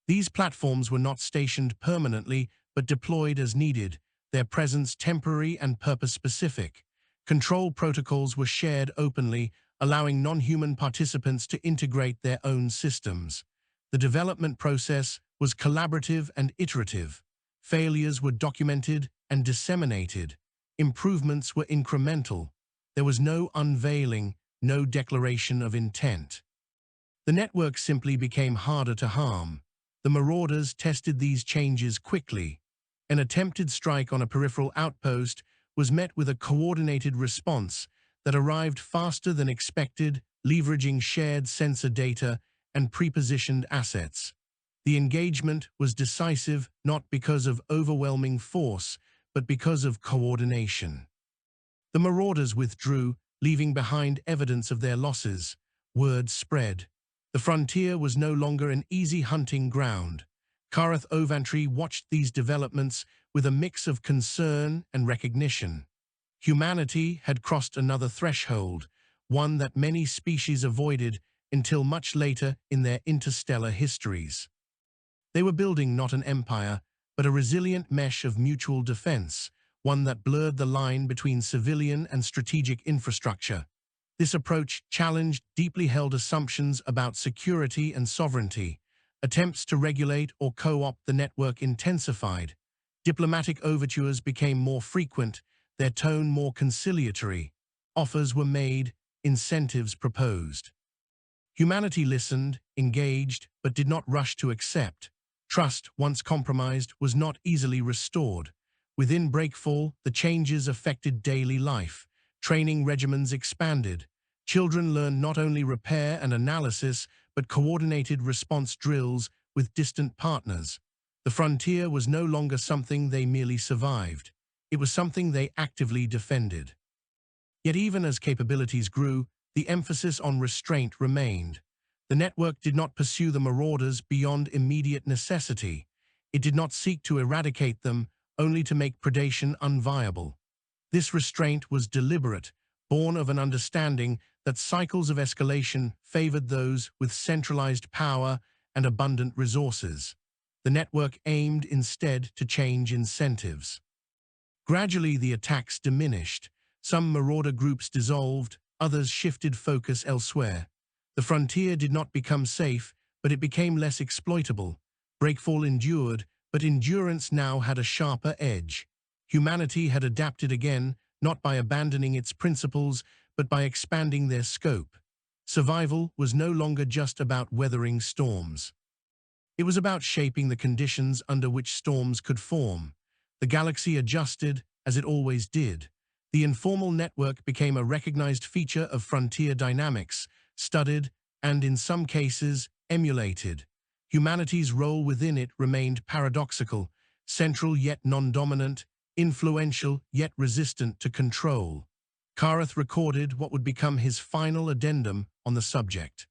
These platforms were not stationed permanently but deployed as needed, their presence temporary and purpose-specific. Control protocols were shared openly, allowing non-human participants to integrate their own systems. The development process was collaborative and iterative. Failures were documented and disseminated. Improvements were incremental. There was no unveiling, no declaration of intent. The network simply became harder to harm. The marauders tested these changes quickly. An attempted strike on a peripheral outpost was met with a coordinated response that arrived faster than expected, leveraging shared sensor data and prepositioned assets. The engagement was decisive not because of overwhelming force, but because of coordination. The marauders withdrew, leaving behind evidence of their losses. Word spread. The frontier was no longer an easy hunting ground. Karath Ovantry watched these developments with a mix of concern and recognition. Humanity had crossed another threshold, one that many species avoided until much later in their interstellar histories. They were building not an empire, but a resilient mesh of mutual defense, one that blurred the line between civilian and strategic infrastructure. This approach challenged deeply held assumptions about security and sovereignty. Attempts to regulate or co-opt the network intensified. Diplomatic overtures became more frequent, their tone more conciliatory. Offers were made, incentives proposed. Humanity listened, engaged, but did not rush to accept. Trust, once compromised, was not easily restored. Within Breakfall, the changes affected daily life. Training regimens expanded. Children learned not only repair and analysis, but coordinated response drills with distant partners. The frontier was no longer something they merely survived. It was something they actively defended. Yet even as capabilities grew, the emphasis on restraint remained. The network did not pursue the marauders beyond immediate necessity. It did not seek to eradicate them, only to make predation unviable. This restraint was deliberate, born of an understanding that cycles of escalation favored those with centralized power and abundant resources. The network aimed instead to change incentives. Gradually, the attacks diminished. Some marauder groups dissolved, others shifted focus elsewhere. The frontier did not become safe, but it became less exploitable. Breakfall endured, but endurance now had a sharper edge. Humanity had adapted again, not by abandoning its principles, but by expanding their scope. Survival was no longer just about weathering storms. It was about shaping the conditions under which storms could form. The galaxy adjusted, as it always did. The informal network became a recognized feature of frontier dynamics, studied and, in some cases, emulated. Humanity's role within it remained paradoxical, central yet non-dominant, influential yet resistant to control. Karath recorded what would become his final addendum on the subject.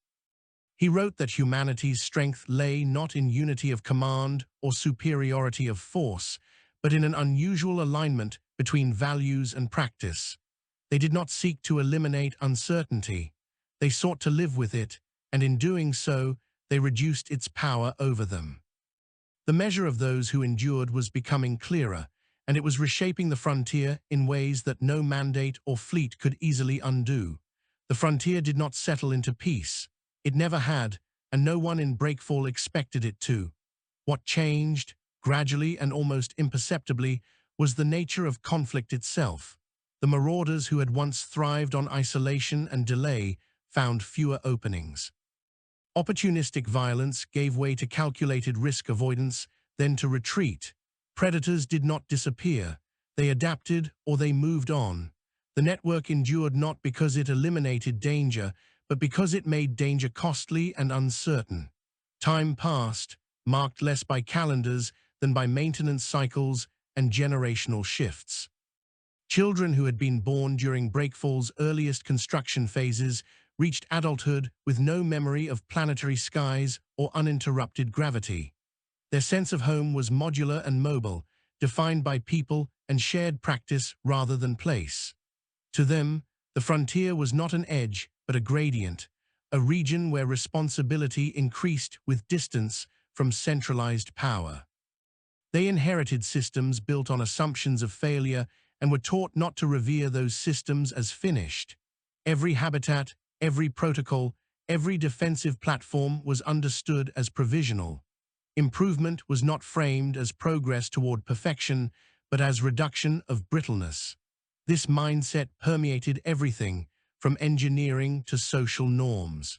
He wrote that humanity's strength lay not in unity of command or superiority of force, but in an unusual alignment between values and practice. They did not seek to eliminate uncertainty. They sought to live with it, and in doing so, they reduced its power over them. The measure of those who endured was becoming clearer, and it was reshaping the frontier in ways that no mandate or fleet could easily undo. The frontier did not settle into peace. It never had, and no one in Breakfall expected it to. What changed, gradually and almost imperceptibly, was the nature of conflict itself. The marauders who had once thrived on isolation and delay found fewer openings. Opportunistic violence gave way to calculated risk avoidance, then to retreat. Predators did not disappear. They adapted or they moved on. The network endured not because it eliminated danger, but because it made danger costly and uncertain. Time passed, marked less by calendars than by maintenance cycles and generational shifts. Children who had been born during Breakfall's earliest construction phases reached adulthood with no memory of planetary skies or uninterrupted gravity. Their sense of home was modular and mobile, defined by people and shared practice rather than place. To them, the frontier was not an edge, but a gradient, a region where responsibility increased with distance from centralized power. They inherited systems built on assumptions of failure and were taught not to revere those systems as finished. Every habitat, every protocol, every defensive platform was understood as provisional. Improvement was not framed as progress toward perfection, but as reduction of brittleness. This mindset permeated everything, from engineering to social norms.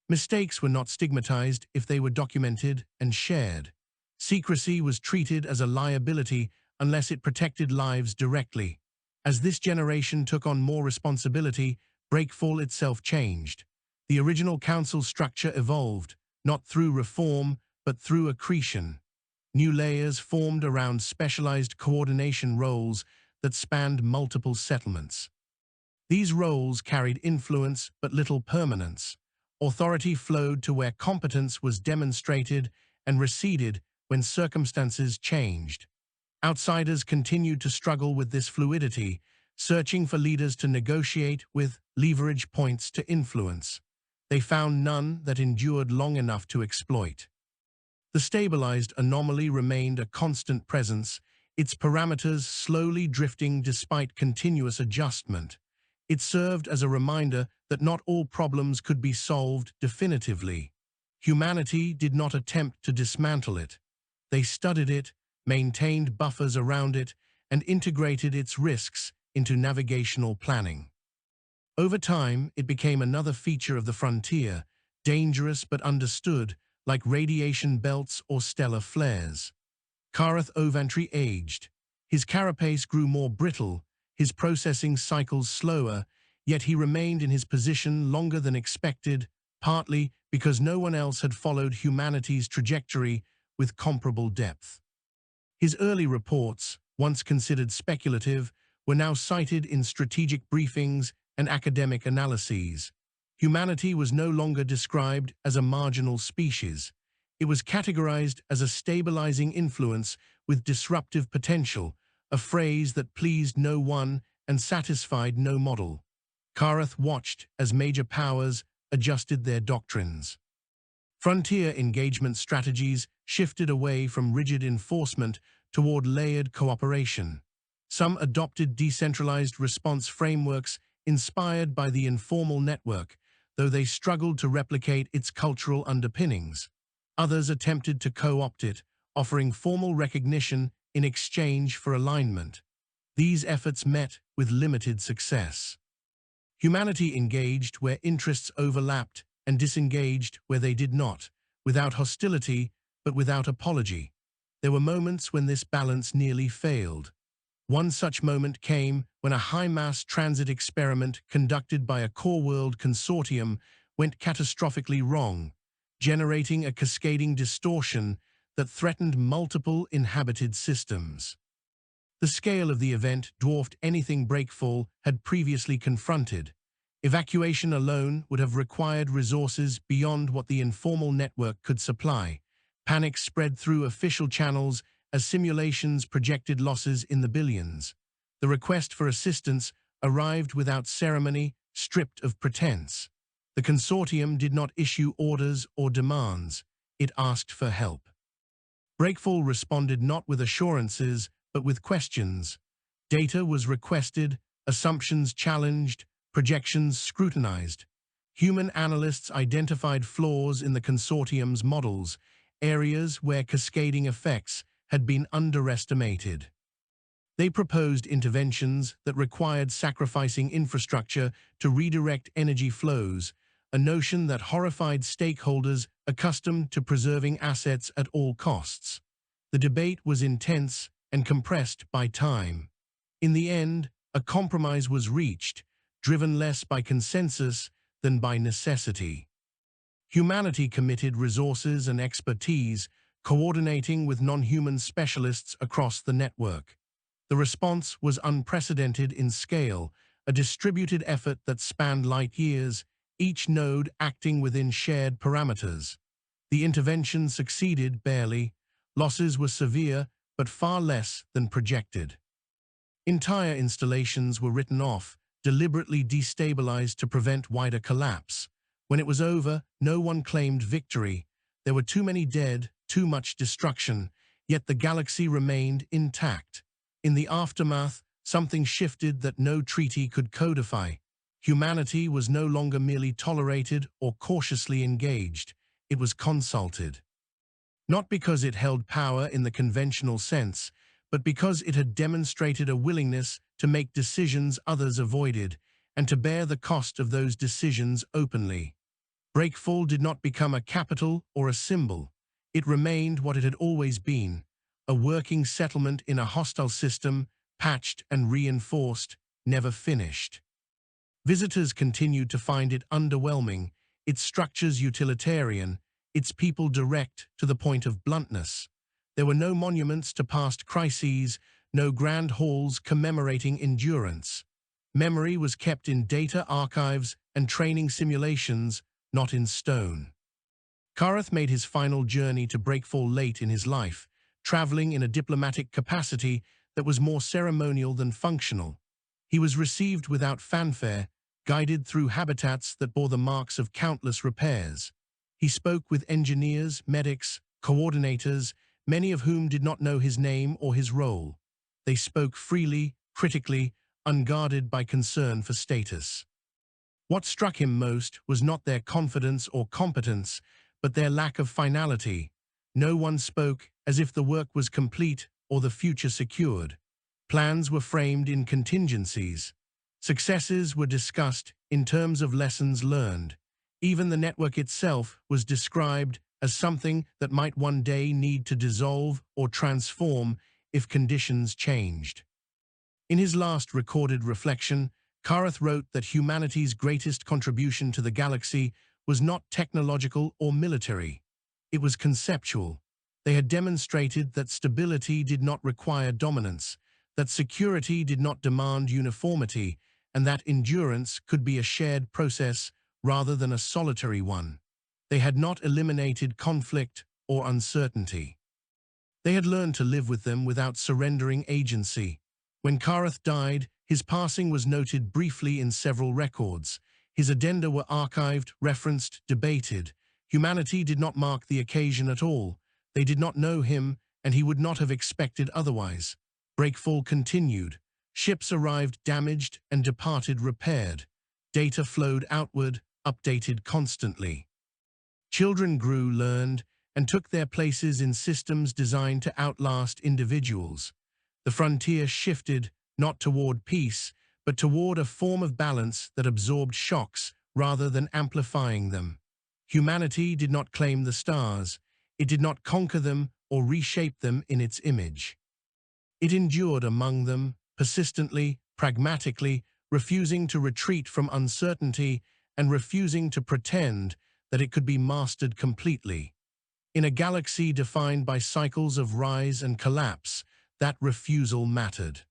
Mistakes were not stigmatized if they were documented and shared. Secrecy was treated as a liability unless it protected lives directly. As this generation took on more responsibility, Breakfall itself changed. The original council structure evolved, not through reform, but through accretion. New layers formed around specialized coordination roles that spanned multiple settlements. These roles carried influence but little permanence. Authority flowed to where competence was demonstrated and receded when circumstances changed. Outsiders continued to struggle with this fluidity, searching for leaders to negotiate with, leverage points to influence. They found none that endured long enough to exploit. The stabilized anomaly remained a constant presence, its parameters slowly drifting despite continuous adjustment. It served as a reminder that not all problems could be solved definitively. Humanity did not attempt to dismantle it. They studied it, maintained buffers around it, and integrated its risks into navigational planning. Over time, it became another feature of the frontier, dangerous but understood, like radiation belts or stellar flares. Karath Ovantry aged. His carapace grew more brittle, his processing cycles slower, yet he remained in his position longer than expected, partly because no one else had followed humanity's trajectory with comparable depth. His early reports, once considered speculative, were now cited in strategic briefings and academic analyses. Humanity was no longer described as a marginal species. It was categorized as a stabilizing influence with disruptive potential, a phrase that pleased no one and satisfied no model. Karath watched as major powers adjusted their doctrines. Frontier engagement strategies shifted away from rigid enforcement toward layered cooperation. Some adopted decentralized response frameworks inspired by the informal network, though they struggled to replicate its cultural underpinnings. Others attempted to co-opt it, offering formal recognition in exchange for alignment. These efforts met with limited success. Humanity engaged where interests overlapped and disengaged where they did not, without hostility but without apology. There were moments when this balance nearly failed. One such moment came when a high-mass transit experiment conducted by a core world consortium went catastrophically wrong, generating a cascading distortion that threatened multiple inhabited systems. The scale of the event dwarfed anything Breakfall had previously confronted. Evacuation alone would have required resources beyond what the informal network could supply. Panic spread through official channels as simulations projected losses in the billions. The request for assistance arrived without ceremony, stripped of pretense. The consortium did not issue orders or demands. It asked for help. Breakfall responded not with assurances, but with questions. Data was requested, assumptions challenged, projections scrutinized. Human analysts identified flaws in the consortium's models, areas where cascading effects had been underestimated. They proposed interventions that required sacrificing infrastructure to redirect energy flows, a notion that horrified stakeholders accustomed to preserving assets at all costs. The debate was intense and compressed by time. In the end, a compromise was reached, driven less by consensus than by necessity. Humanity committed resources and expertise, coordinating with non-human specialists across the network. The response was unprecedented in scale, a distributed effort that spanned light years, each node acting within shared parameters. The intervention succeeded barely. Losses were severe, but far less than projected. Entire installations were written off, deliberately destabilized to prevent wider collapse. When it was over, no one claimed victory. There were too many dead, too much destruction, yet the galaxy remained intact. In the aftermath, something shifted that no treaty could codify. Humanity was no longer merely tolerated or cautiously engaged. It was consulted. Not because it held power in the conventional sense, but because it had demonstrated a willingness to make decisions others avoided and to bear the cost of those decisions openly. Breakfall did not become a capital or a symbol. It remained what it had always been, a working settlement in a hostile system, patched and reinforced, never finished. Visitors continued to find it underwhelming, its structures utilitarian, its people direct to the point of bluntness. There were no monuments to past crises, no grand halls commemorating endurance. Memory was kept in data archives and training simulations, not in stone. Kareth made his final journey to Breakfall late in his life, traveling in a diplomatic capacity that was more ceremonial than functional. He was received without fanfare, guided through habitats that bore the marks of countless repairs. He spoke with engineers, medics, coordinators, many of whom did not know his name or his role. They spoke freely, critically, unguarded by concern for status. What struck him most was not their confidence or competence, but their lack of finality. No one spoke as if the work was complete or the future secured. Plans were framed in contingencies. Successes were discussed in terms of lessons learned. Even the network itself was described as something that might one day need to dissolve or transform if conditions changed. In his last recorded reflection, Kareth wrote that humanity's greatest contribution to the galaxy was not technological or military. It was conceptual. They had demonstrated that stability did not require dominance, that security did not demand uniformity, and that endurance could be a shared process rather than a solitary one. They had not eliminated conflict or uncertainty. They had learned to live with them without surrendering agency. When Kareth died, his passing was noted briefly in several records. His addenda were archived, referenced, debated. Humanity did not mark the occasion at all. They did not know him, and he would not have expected otherwise. Breakfall continued. Ships arrived damaged and departed repaired. Data flowed outward, updated constantly. Children grew, learned, and took their places in systems designed to outlast individuals. The frontier shifted, not toward peace, but toward a form of balance that absorbed shocks rather than amplifying them. Humanity did not claim the stars. It did not conquer them or reshape them in its image. It endured among them, persistently, pragmatically, refusing to retreat from uncertainty and refusing to pretend that it could be mastered completely. In a galaxy defined by cycles of rise and collapse, that refusal mattered.